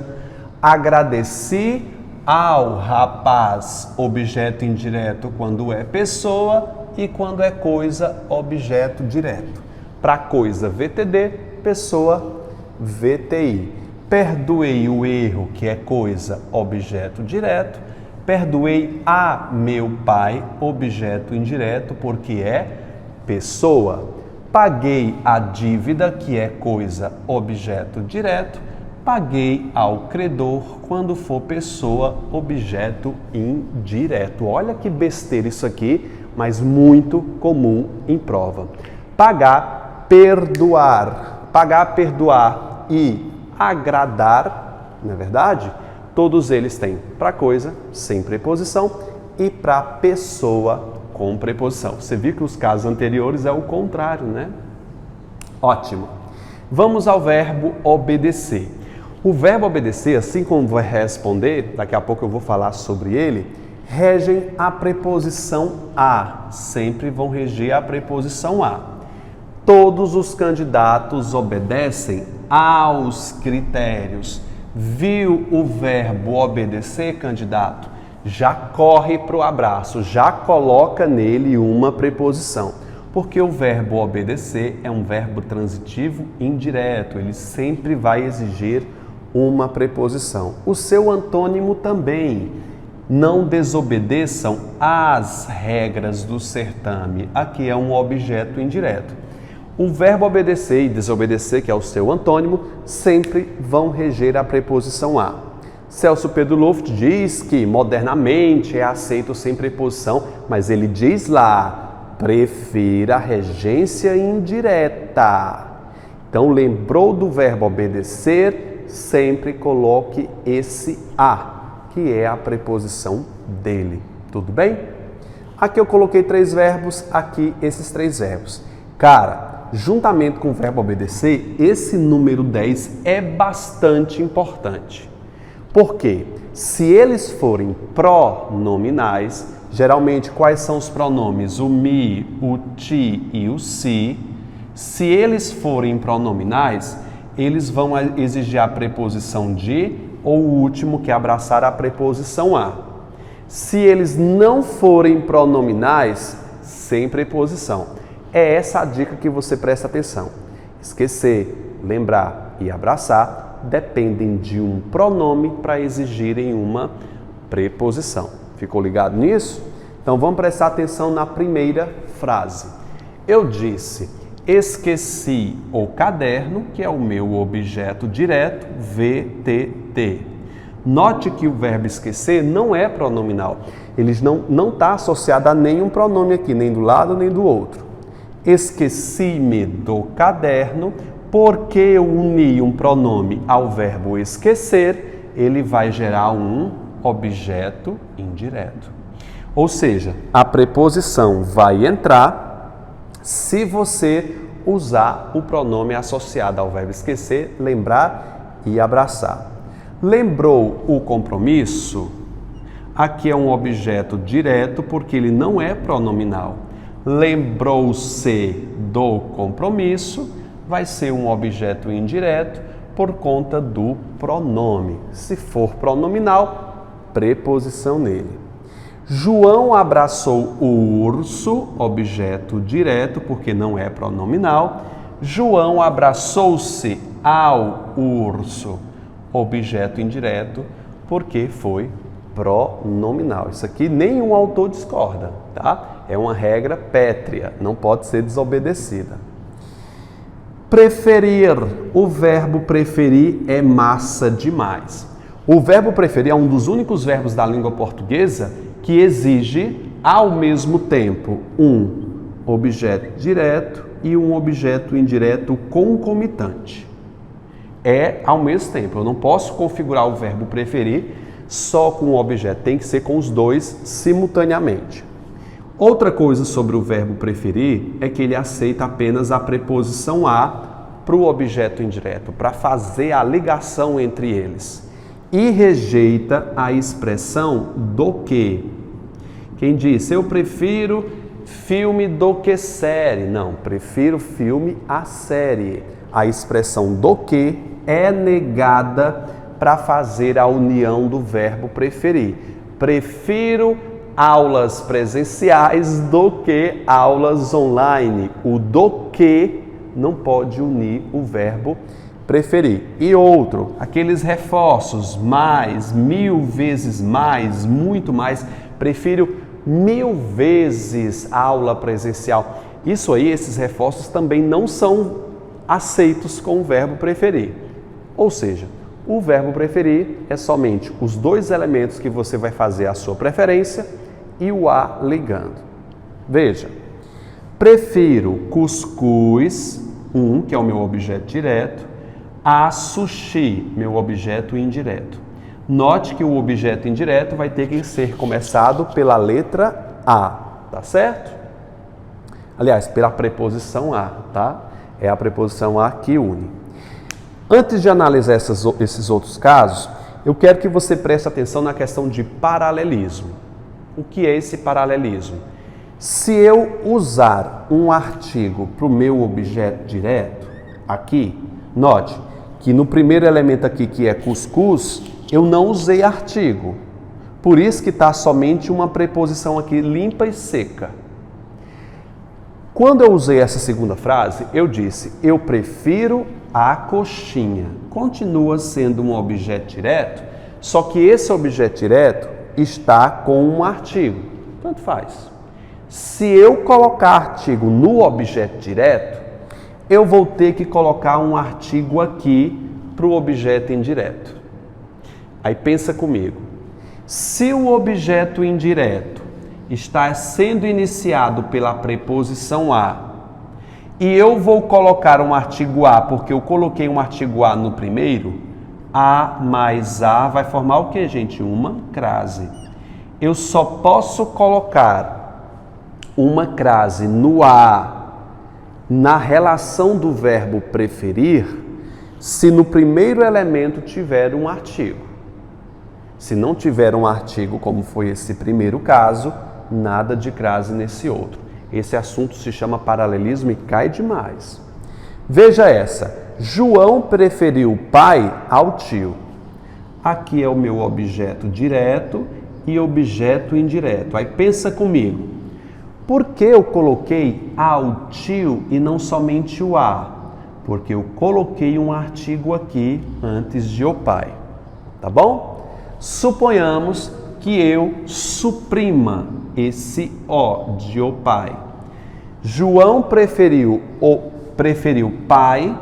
Agradeci ao rapaz, objeto indireto quando é pessoa e quando é coisa, objeto direto. Para coisa, VTD, pessoa, VTI. Perdoei o erro, que é coisa, objeto direto. Perdoei a meu pai, objeto indireto, porque é pessoa. Paguei a dívida, que é coisa, objeto direto. Paguei ao credor, quando for pessoa, objeto indireto. Olha que besteira isso aqui, mas muito comum em prova. Pagar, perdoar. Pagar, perdoar e agradar, não é verdade? Todos eles têm para coisa, sem preposição, e para pessoa, com preposição. Você viu que os casos anteriores é o contrário, né? Ótimo. Vamos ao verbo obedecer. O verbo obedecer, assim como vai responder, daqui a pouco eu vou falar sobre ele, regem a preposição a. Sempre vão reger a preposição a. Todos os candidatos obedecem aos critérios. Viu o verbo obedecer, candidato? Já corre para o abraço, já coloca nele uma preposição. Porque o verbo obedecer é um verbo transitivo indireto, ele sempre vai exigir uma preposição. O seu antônimo também. Não desobedeçam às regras do certame. Aqui é um objeto indireto. O verbo obedecer e desobedecer, que é o seu antônimo, sempre vão reger a preposição a. Celso Pedro Luft diz que modernamente é aceito sem preposição, mas ele diz lá, prefira a regência indireta. Então, lembrou do verbo obedecer, sempre coloque esse a, que é a preposição dele. Tudo bem? Aqui eu coloquei 3 verbos, aqui esses 3 verbos. Cara, juntamente com o verbo obedecer, esse número 10 é bastante importante. Porque se eles forem pronominais, geralmente quais são os pronomes? O me, o ti e o si. Se eles forem pronominais, eles vão exigir a preposição de ou o último, que é abraçar a preposição a. Se eles não forem pronominais, sem preposição. É essa a dica que você presta atenção. Esquecer, lembrar e abraçar dependem de um pronome para exigirem uma preposição. Ficou ligado nisso? Então vamos prestar atenção na primeira frase. Eu disse, esqueci o caderno, que é o meu objeto direto, VTT. Note que o verbo esquecer não é pronominal. Ele não está associado a nenhum pronome aqui, nem do lado nem do outro. Esqueci-me do caderno porque eu uni um pronome ao verbo esquecer, ele vai gerar um objeto indireto. Ou seja, a preposição vai entrar se você usar o pronome associado ao verbo esquecer, lembrar e abraçar. Lembrou o compromisso? Aqui é um objeto direto porque ele não é pronominal. Lembrou-se do compromisso, vai ser um objeto indireto por conta do pronome. Se for pronominal, preposição nele. João abraçou o urso, objeto direto porque não é pronominal. João abraçou-se ao urso, objeto indireto porque foi pronominal. Isso aqui nenhum autor discorda, tá? É uma regra pétrea, não pode ser desobedecida. Preferir, o verbo preferir é massa demais. O verbo preferir é um dos únicos verbos da língua portuguesa que exige, ao mesmo tempo, um objeto direto e um objeto indireto concomitante. É ao mesmo tempo, eu não posso configurar o verbo preferir só com o objeto, tem que ser com os dois simultaneamente. Outra coisa sobre o verbo preferir é que ele aceita apenas a preposição a para o objeto indireto, para fazer a ligação entre eles. E rejeita a expressão do que. Quem disse, eu prefiro filme do que série? Não, prefiro filme a série. A expressão do que é negada para fazer a união do verbo preferir. Prefiro aulas presenciais do que aulas online. O do que não pode unir o verbo preferir. E outro, aqueles reforços, mais, 1000 vezes mais, muito mais. Prefiro 1000 vezes aula presencial. Isso aí, esses reforços também não são aceitos com o verbo preferir. Ou seja, o verbo preferir é somente os dois elementos que você vai fazer a sua preferência e o a ligando. Veja, prefiro cuscuz, que é o meu objeto direto, a sushi, meu objeto indireto. Note que o objeto indireto vai ter que ser começado pela letra A, tá certo? Aliás, pela preposição a, tá? É a preposição a que une. Antes de analisar esses outros casos, eu quero que você preste atenção na questão de paralelismo. O que é esse paralelismo? Se eu usar um artigo para o meu objeto direto, aqui, note que no primeiro elemento aqui, que é cuscuz, eu não usei artigo. Por isso que está somente uma preposição aqui limpa e seca. Quando eu usei essa segunda frase, eu disse, eu prefiro a coxinha. Continua sendo um objeto direto, só que esse objeto direto está com um artigo. Tanto faz. Se eu colocar artigo no objeto direto, eu vou ter que colocar um artigo aqui para o objeto indireto. Aí pensa comigo. Se o objeto indireto está sendo iniciado pela preposição a, e eu vou colocar um artigo a porque eu coloquei um artigo a no primeiro, a mais a vai formar o que, gente? Uma crase. Eu só posso colocar uma crase no a na relação do verbo preferir se no primeiro elemento tiver um artigo. Se não tiver um artigo, como foi esse primeiro caso, nada de crase nesse outro. Esse assunto se chama paralelismo e cai demais. Veja essa. João preferiu o pai ao tio. Aqui é o meu objeto direto e objeto indireto. Aí pensa comigo. Por que eu coloquei ao tio e não somente o a? Porque eu coloquei um artigo aqui antes de o pai. Tá bom? Suponhamos que eu suprima esse o de o pai. João preferiu pai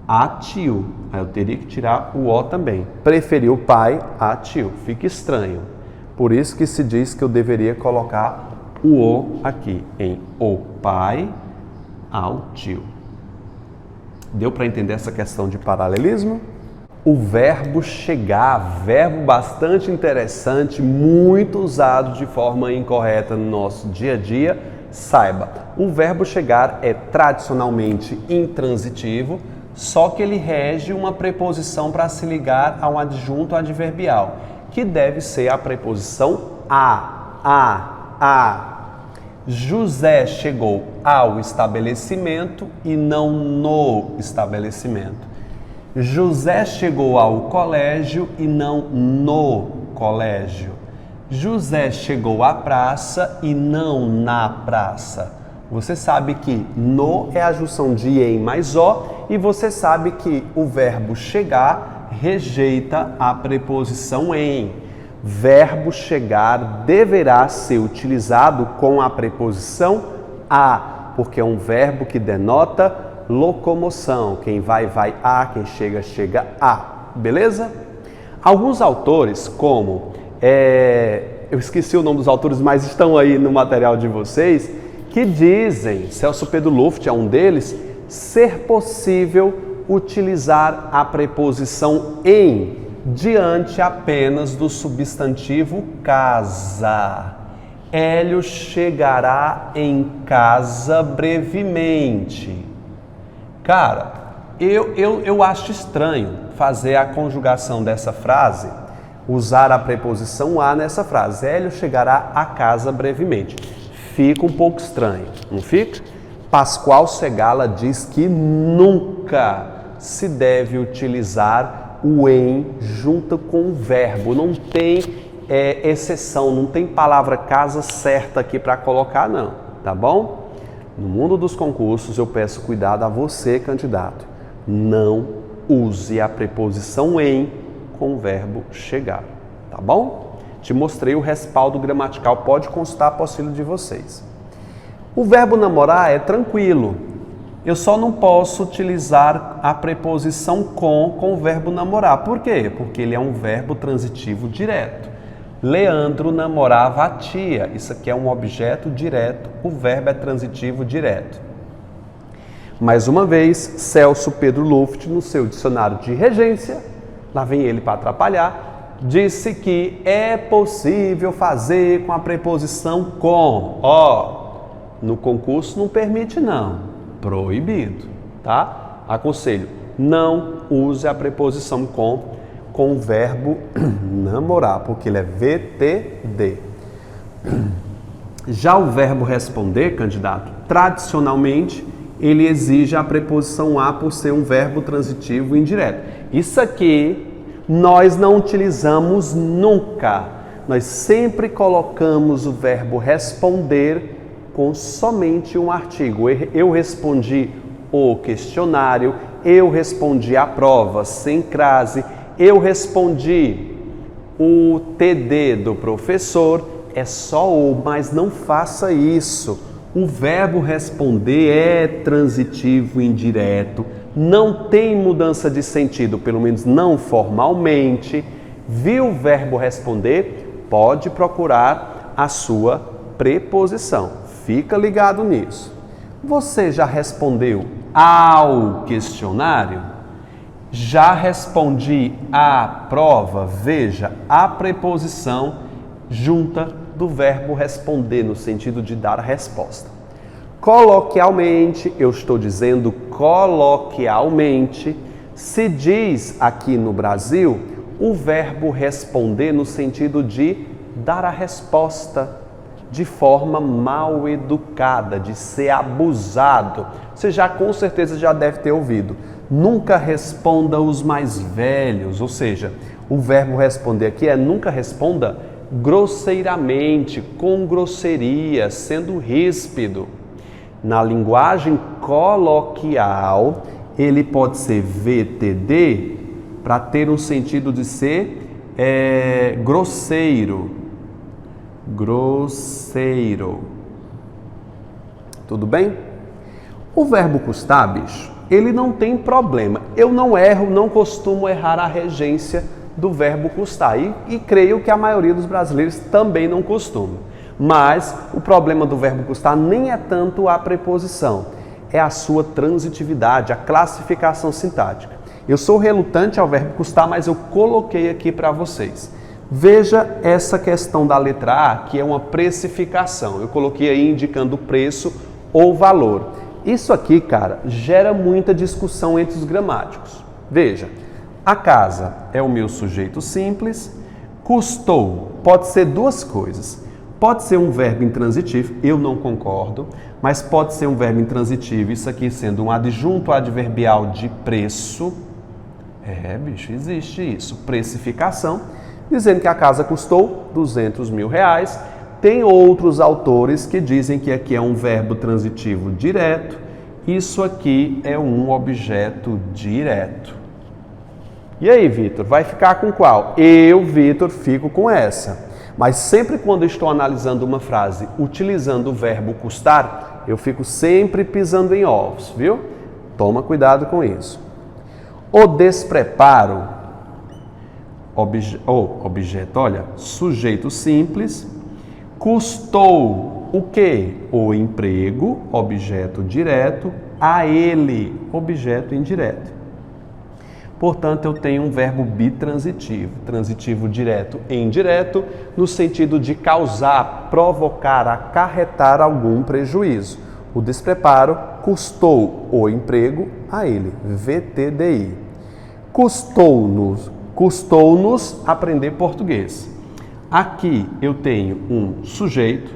a tio. Aí eu teria que tirar o o também. Preferiu pai a tio. Fica estranho. Por isso que se diz que eu deveria colocar o o aqui em o pai ao tio. Deu para entender essa questão de paralelismo? O verbo chegar, verbo bastante interessante, muito usado de forma incorreta no nosso dia a dia. Saiba, o verbo chegar é tradicionalmente intransitivo, só que ele rege uma preposição para se ligar a um adjunto adverbial, que deve ser a preposição a. José chegou ao estabelecimento e não no estabelecimento. José chegou ao colégio e não no colégio. José chegou à praça e não na praça. Você sabe que no é a junção de em mais o, e você sabe que o verbo chegar rejeita a preposição em. Verbo chegar deverá ser utilizado com a preposição a, porque é um verbo que denota locomoção. Quem vai, vai a, quem chega, chega a. Beleza? Alguns autores, como... eu esqueci o nome dos autores, mas estão aí no material de vocês, que dizem, Celso Pedro Luft é um deles, ser possível utilizar a preposição em diante apenas do substantivo casa. Hélio chegará em casa brevemente. Cara, eu acho estranho fazer a conjugação dessa frase, usar a preposição a nessa frase. Hélio chegará a casa brevemente. Fica um pouco estranho, não fica? Pascoal Segala diz que nunca se deve utilizar o em junto com o verbo. Não tem exceção, não tem palavra casa certa aqui para colocar não, tá bom? No mundo dos concursos eu peço cuidado a você, candidato. Não use a preposição em com o verbo chegar, tá bom? Te mostrei o respaldo gramatical, pode constar a auxílio de vocês. O verbo namorar é tranquilo. Eu só não posso utilizar a preposição com o verbo namorar. Por quê? Porque ele é um verbo transitivo direto. Leandro namorava a tia. Isso aqui é um objeto direto, o verbo é transitivo direto. Mais uma vez, Celso Pedro Luft, no seu dicionário de regência, lá vem ele para atrapalhar, disse que é possível fazer com a preposição com. No concurso não permite não. Proibido, tá? Aconselho, não use a preposição com o verbo namorar, porque ele é VTD. Já o verbo responder, candidato, tradicionalmente, ele exige a preposição a por ser um verbo transitivo indireto. Isso aqui nós não utilizamos nunca. Nós sempre colocamos o verbo responder com somente um artigo. Eu respondi o questionário, eu respondi a prova sem crase, eu respondi o TD do professor, é só o, mas não faça isso. O verbo responder é transitivo indireto, não tem mudança de sentido, pelo menos não formalmente. Viu o verbo responder? Pode procurar a sua preposição. Fica ligado nisso. Você já respondeu ao questionário? Já respondi à prova? Veja, a preposição junta do verbo responder, no sentido de dar a resposta. Coloquialmente, eu estou dizendo coloquialmente, se diz aqui no Brasil o verbo responder no sentido de dar a resposta de forma mal educada, de ser abusado. Você já com certeza já deve ter ouvido. Nunca responda os mais velhos, ou seja, o verbo responder aqui é nunca responda grosseiramente, com grosseria, sendo ríspido. Na linguagem coloquial, ele pode ser VTD para ter um sentido de ser grosseiro. Grosseiro. Tudo bem? O verbo custar, bicho, ele não tem problema. Eu não erro, não costumo errar a regência do verbo custar. E creio que a maioria dos brasileiros também não costuma. Mas o problema do verbo custar nem é tanto a preposição. é a sua transitividade, a classificação sintática. Eu sou relutante ao verbo custar, mas eu coloquei aqui para vocês. Veja essa questão da letra A, que é uma precificação. Eu coloquei aí indicando o preço ou valor. Isso aqui, cara, gera muita discussão entre os gramáticos. Veja, a casa é o meu sujeito simples, custou pode ser duas coisas. Pode ser um verbo intransitivo, eu não concordo, mas pode ser um verbo intransitivo, isso aqui sendo um adjunto adverbial de preço. Bicho, existe isso, precificação, dizendo que a casa custou 200 mil reais. Tem outros autores que dizem que aqui é um verbo transitivo direto, isso aqui é um objeto direto. E aí, Vitor, vai ficar com qual? Eu, Vitor, fico com essa. Mas sempre quando eu estou analisando uma frase utilizando o verbo custar, eu fico sempre pisando em ovos, viu? Toma cuidado com isso. O despreparo, objeto, olha, sujeito simples, custou o quê? O emprego, objeto direto, a ele, objeto indireto. Portanto, eu tenho um verbo bitransitivo, transitivo direto e indireto, no sentido de causar, provocar, acarretar algum prejuízo. O despreparo custou o emprego a ele, VTDI. Custou-nos aprender português. Aqui eu tenho um sujeito,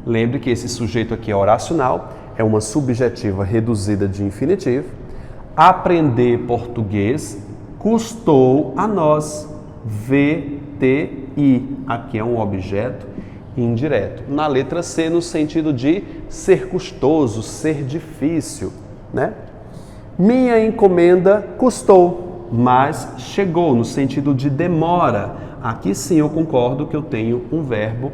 lembre que esse sujeito aqui é oracional, é uma subjetiva reduzida de infinitivo. Aprender português custou a nós, VTI. Aqui é um objeto indireto. Na letra C, no sentido de ser custoso, ser difícil, né? Minha encomenda custou, mas chegou, no sentido de demora. Aqui sim eu concordo que eu tenho um verbo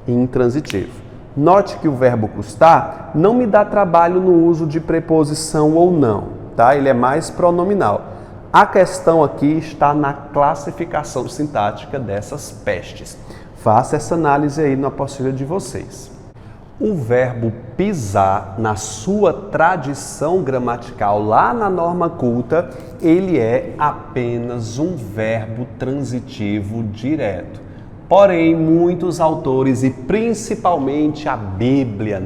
intransitivo. Note que o verbo custar não me dá trabalho no uso de preposição ou não. Tá? Ele é mais pronominal. A questão aqui está na classificação sintática dessas pestes. Faça essa análise aí na apostila de vocês. O verbo pisar, na sua tradição gramatical, lá na norma culta, ele é apenas um verbo transitivo direto. Porém, muitos autores, e principalmente a Bíblia,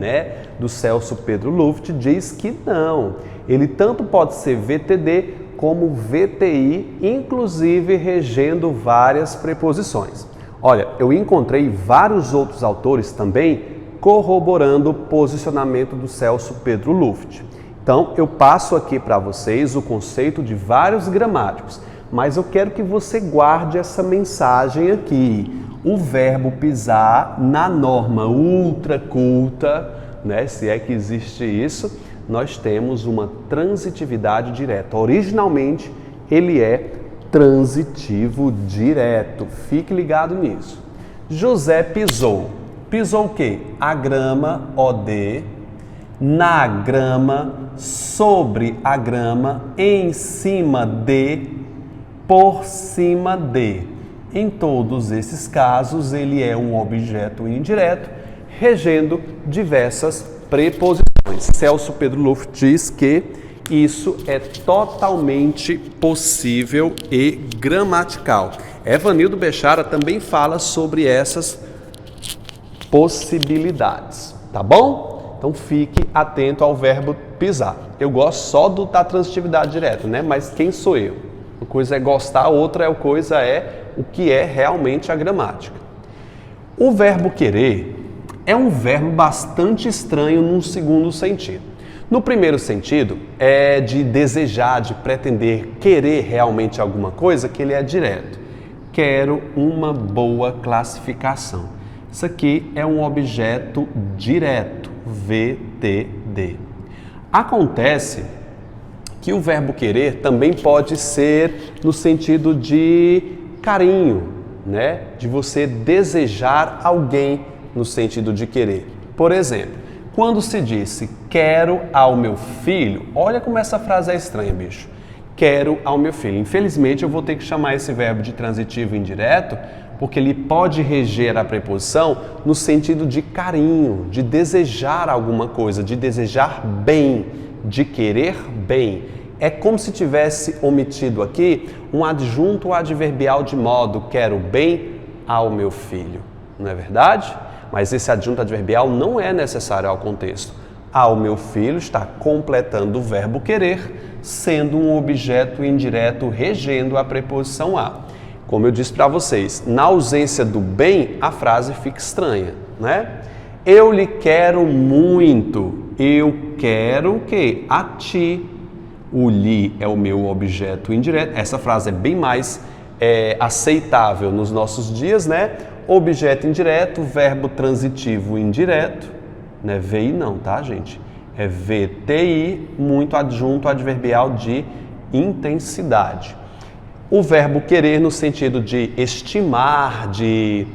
do Celso Pedro Luft, diz que não. Ele tanto pode ser VTD como VTI, inclusive regendo várias preposições. Olha, eu encontrei vários outros autores também corroborando o posicionamento do Celso Pedro Luft. Então, eu passo aqui para vocês o conceito de vários gramáticos, mas eu quero que você guarde essa mensagem aqui. O verbo pisar, na norma ultraculta, se é que existe isso, nós temos uma transitividade direta. Originalmente, ele é transitivo direto. Fique ligado nisso. José pisou. Pisou o quê? A grama, OD, na grama, sobre a grama, em cima de, por cima de. Em todos esses casos, ele é um objeto indireto, regendo diversas preposições. Celso Pedro Luft diz que isso é totalmente possível e gramatical. Evanildo Bechara também fala sobre essas possibilidades, tá bom? Então fique atento ao verbo pisar. Eu gosto só da transitividade direta, mas quem sou eu? Uma coisa é gostar, outra coisa é o que é realmente a gramática. O verbo querer é um verbo bastante estranho num segundo sentido. No primeiro sentido, é de desejar, de pretender, querer realmente alguma coisa, que ele é direto. Quero uma boa classificação. Isso aqui é um objeto direto, VTD. Acontece que o verbo querer também pode ser no sentido de carinho, de você desejar alguém no sentido de querer. Por exemplo, quando se disse quero ao meu filho, olha como essa frase é estranha, bicho. Quero ao meu filho. Infelizmente, eu vou ter que chamar esse verbo de transitivo indireto, porque ele pode reger a preposição no sentido de carinho, de desejar alguma coisa, de desejar bem de querer bem. É como se tivesse omitido aqui um adjunto adverbial de modo quero bem ao meu filho. Não é verdade? Mas esse adjunto adverbial não é necessário ao contexto. Ao meu filho está completando o verbo querer, sendo um objeto indireto regendo a preposição a. Como eu disse para vocês, na ausência do bem, a frase fica estranha, né? Eu lhe quero muito. Eu quero o quê? A ti. O lhe é o meu objeto indireto. Essa frase é bem mais aceitável nos nossos dias, né? Objeto indireto, verbo transitivo indireto. Não é VI não, tá, gente? É VTI, muito adjunto adverbial de intensidade. O verbo querer no sentido de estimar, de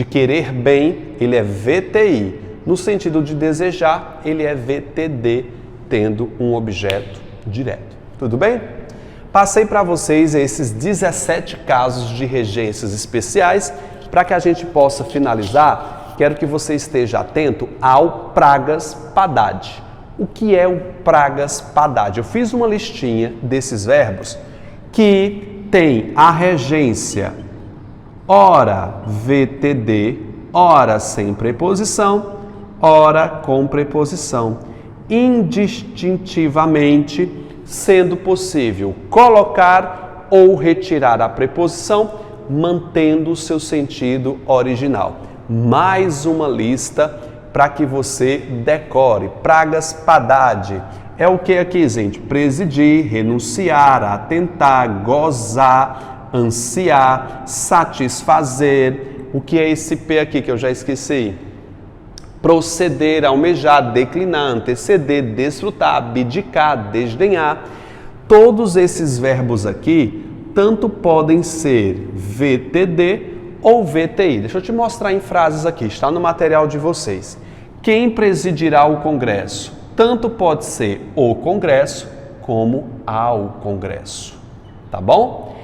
querer bem, ele é VTI. No sentido de desejar, ele é VTD, tendo um objeto direto. Tudo bem? Passei para vocês esses 17 casos de regências especiais. Para que a gente possa finalizar, quero que você esteja atento ao pragas padad. O que é o pragas padad? Eu fiz uma listinha desses verbos que tem a regência ora VTD, ora sem preposição, ora com preposição, indistintivamente, sendo possível colocar ou retirar a preposição, mantendo o seu sentido original. Mais uma lista para que você decore. Pragas padad. É o que aqui, gente? Presidir, renunciar, atentar, gozar, ansiar, satisfazer. O que é esse P aqui que eu já esqueci? Proceder, almejar, declinar, anteceder, desfrutar, abdicar, desdenhar. Todos esses verbos aqui tanto podem ser VTD ou VTI. Deixa eu te mostrar em frases aqui, está no material de vocês. Quem presidirá o Congresso? Tanto pode ser o Congresso como ao Congresso. Tá bom?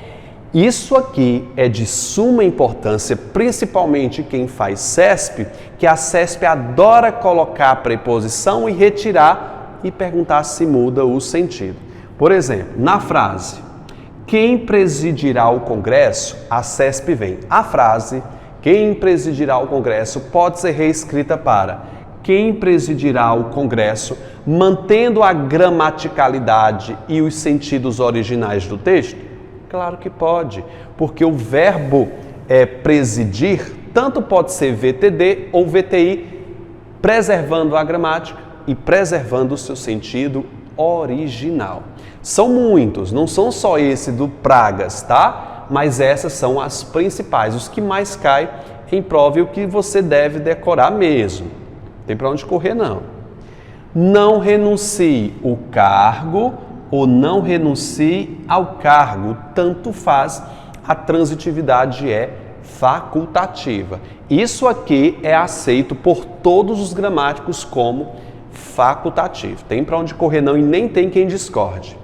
Isso aqui é de suma importância, principalmente quem faz CESP, que a CESP adora colocar a preposição e retirar e perguntar se muda o sentido. Por exemplo, na frase quem presidirá o Congresso, a CESP vem. A frase quem presidirá o Congresso pode ser reescrita para quem presidirá o Congresso, mantendo a gramaticalidade e os sentidos originais do texto? Claro que pode, porque o verbo presidir tanto pode ser VTD ou VTI, preservando a gramática e preservando o seu sentido original. São muitos, não são só esse do pragas, tá? Mas essas são as principais, os que mais caem em prova e o que você deve decorar mesmo. Não tem para onde correr, não. Não renuncie o cargo ou não renuncie ao cargo, tanto faz, a transitividade é facultativa. Isso aqui é aceito por todos os gramáticos como facultativo. Tem para onde correr não e nem tem quem discorde.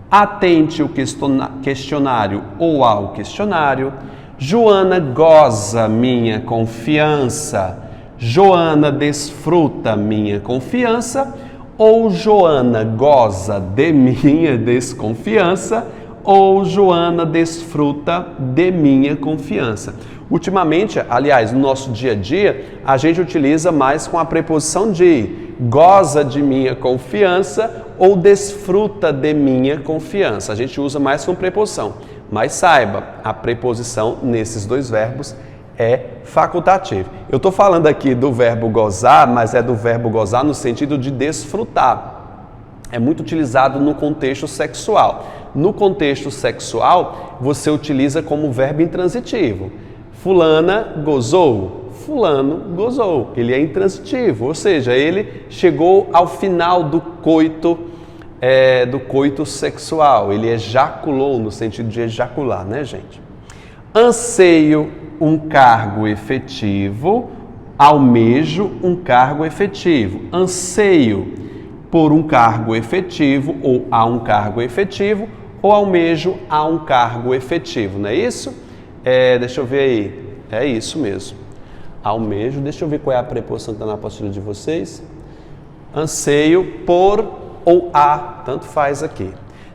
Atente o questionário ou ao questionário. Joana goza minha confiança. Joana desfruta minha confiança. Ou Joana goza de minha desconfiança. Ou Joana desfruta de minha confiança. Ultimamente, aliás, no nosso dia a dia, a gente utiliza mais com a preposição de goza de minha confiança ou desfruta de minha confiança. A gente usa mais com preposição. Mas saiba, a preposição nesses dois verbos é facultativa. Eu estou falando aqui do verbo gozar, mas é do verbo gozar no sentido de desfrutar. É muito utilizado no contexto sexual. No contexto sexual, você utiliza como verbo intransitivo. Fulana gozou. Fulano gozou, ele é intransitivo, ou seja, ele chegou ao final do coito sexual, ele ejaculou no sentido de ejacular, né, gente? Anseio um cargo efetivo, almejo um cargo efetivo. Anseio por um cargo efetivo ou a um cargo efetivo, ou almejo a um cargo efetivo, não é isso? Deixa eu ver aí, é isso mesmo. Almejo, deixa eu ver qual é a preposição que está na apostila de vocês. Anseio por ou a, tanto faz aqui.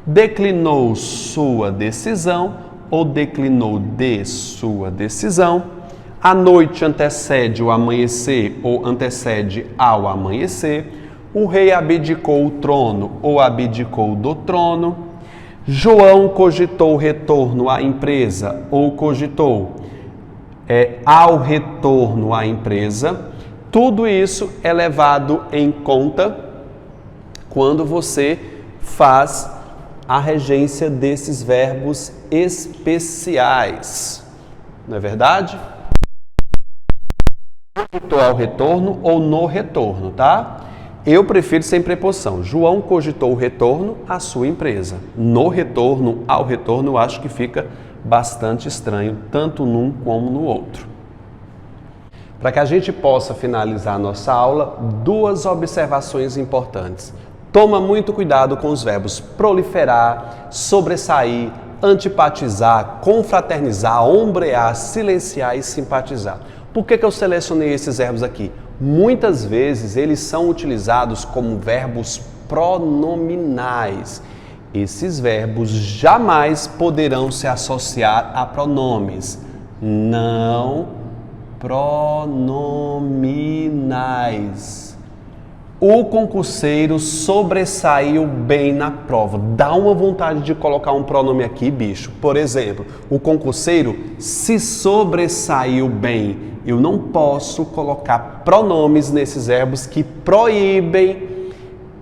Declinou sua decisão ou declinou de sua decisão. A noite antecede o amanhecer ou antecede ao amanhecer. O rei abdicou o trono ou abdicou do trono. João cogitou o retorno à empresa ou cogitou ao retorno à empresa. Tudo isso é levado em conta quando você faz a regência desses verbos especiais. Não é verdade? Cogitou ao retorno ou no retorno, tá? Eu prefiro sem preposição. João cogitou o retorno à sua empresa. No retorno, ao retorno, eu acho que fica bastante estranho, tanto num como no outro. Para que a gente possa finalizar a nossa aula, duas observações importantes. Toma muito cuidado com os verbos proliferar, sobressair, antipatizar, confraternizar, ombrear, silenciar e simpatizar. Por que eu selecionei esses verbos aqui? Muitas vezes eles são utilizados como verbos pronominais. Esses verbos jamais poderão se associar a pronomes. Não pronominais. O concurseiro sobressaiu bem na prova. Dá uma vontade de colocar um pronome aqui, bicho. Por exemplo, o concurseiro se sobressaiu bem. Eu não posso colocar pronomes nesses verbos que proíbem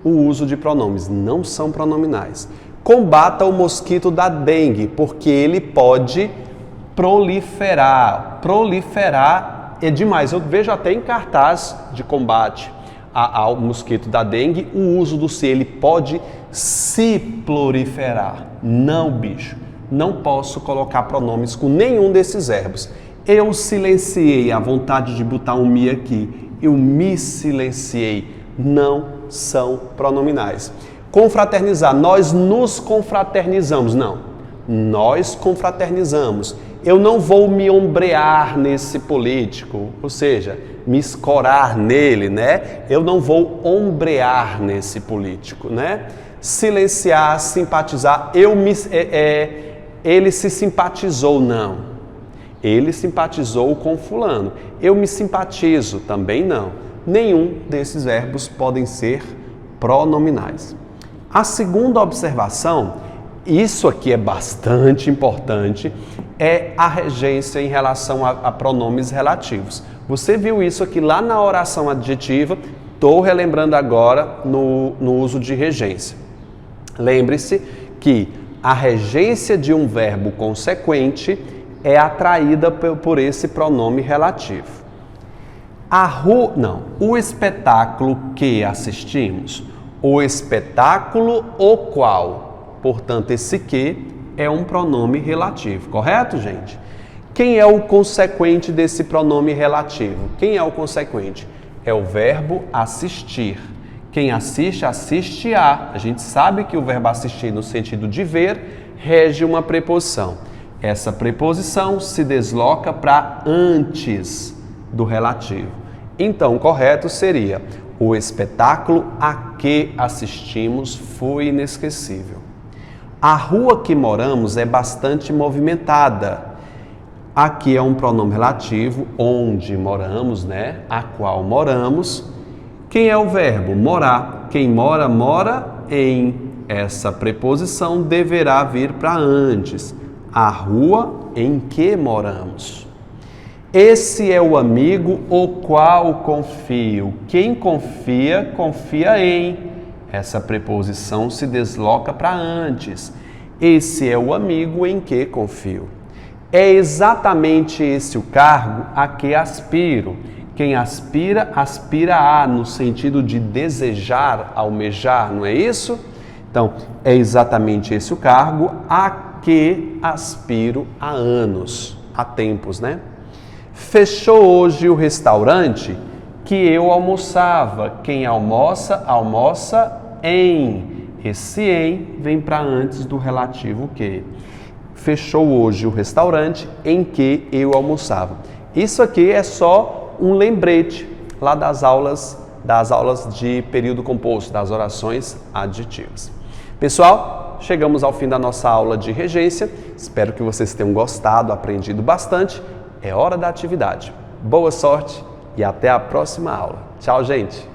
o uso de pronomes. Não são pronominais. Combata o mosquito da dengue, porque ele pode proliferar. Proliferar é demais. Eu vejo até em cartaz de combate ao mosquito da dengue, o uso do se, ele pode se proliferar. Não, bicho. Não posso colocar pronomes com nenhum desses verbos. Eu silenciei a vontade de botar um me aqui. Eu me silenciei. Não são pronominais. Confraternizar. Nós nos confraternizamos. Não. Nós confraternizamos. Eu não vou me ombrear nesse político, ou seja, me escorar nele, né? Eu não vou ombrear nesse político, né? Silenciar, simpatizar, ele se simpatizou, não. Ele simpatizou com fulano. Eu me simpatizo, também não. Nenhum desses verbos podem ser pronominais. A segunda observação, isso aqui é bastante importante, é a regência em relação a pronomes relativos. Você viu isso aqui lá na oração adjetiva, estou relembrando agora no uso de regência. Lembre-se que a regência de um verbo consequente é atraída por esse pronome relativo. O espetáculo que assistimos, o espetáculo o qual, portanto, esse que é um pronome relativo, correto, gente? Quem é o consequente desse pronome relativo? Quem é o consequente? É o verbo assistir. Quem assiste, assiste a. A gente sabe que o verbo assistir, no sentido de ver, rege uma preposição. Essa preposição se desloca para antes do relativo. Então, o correto seria: o espetáculo a que assistimos foi inesquecível. A rua que moramos é bastante movimentada. Aqui é um pronome relativo, onde moramos, né? A qual moramos. Quem é o verbo? Morar. Quem mora, mora em. Essa preposição deverá vir para antes. A rua em que moramos. Esse é o amigo o qual confio. Quem confia, confia em. Essa preposição se desloca para antes. Esse é o amigo em que confio. É exatamente esse o cargo a que aspiro. Quem aspira, aspira a, no sentido de desejar, almejar, não é isso? Então, é exatamente esse o cargo a que aspiro há anos, há tempos, né? Fechou hoje o restaurante que eu almoçava. Quem almoça, almoça em. Esse em vem para antes do relativo que. Fechou hoje o restaurante em que eu almoçava. Isso aqui é só um lembrete lá das aulas das aulas de período composto, das orações adjetivas. Pessoal, chegamos ao fim da nossa aula de regência. Espero que vocês tenham gostado, aprendido bastante. É hora da atividade. Boa sorte e até a próxima aula. Tchau, gente!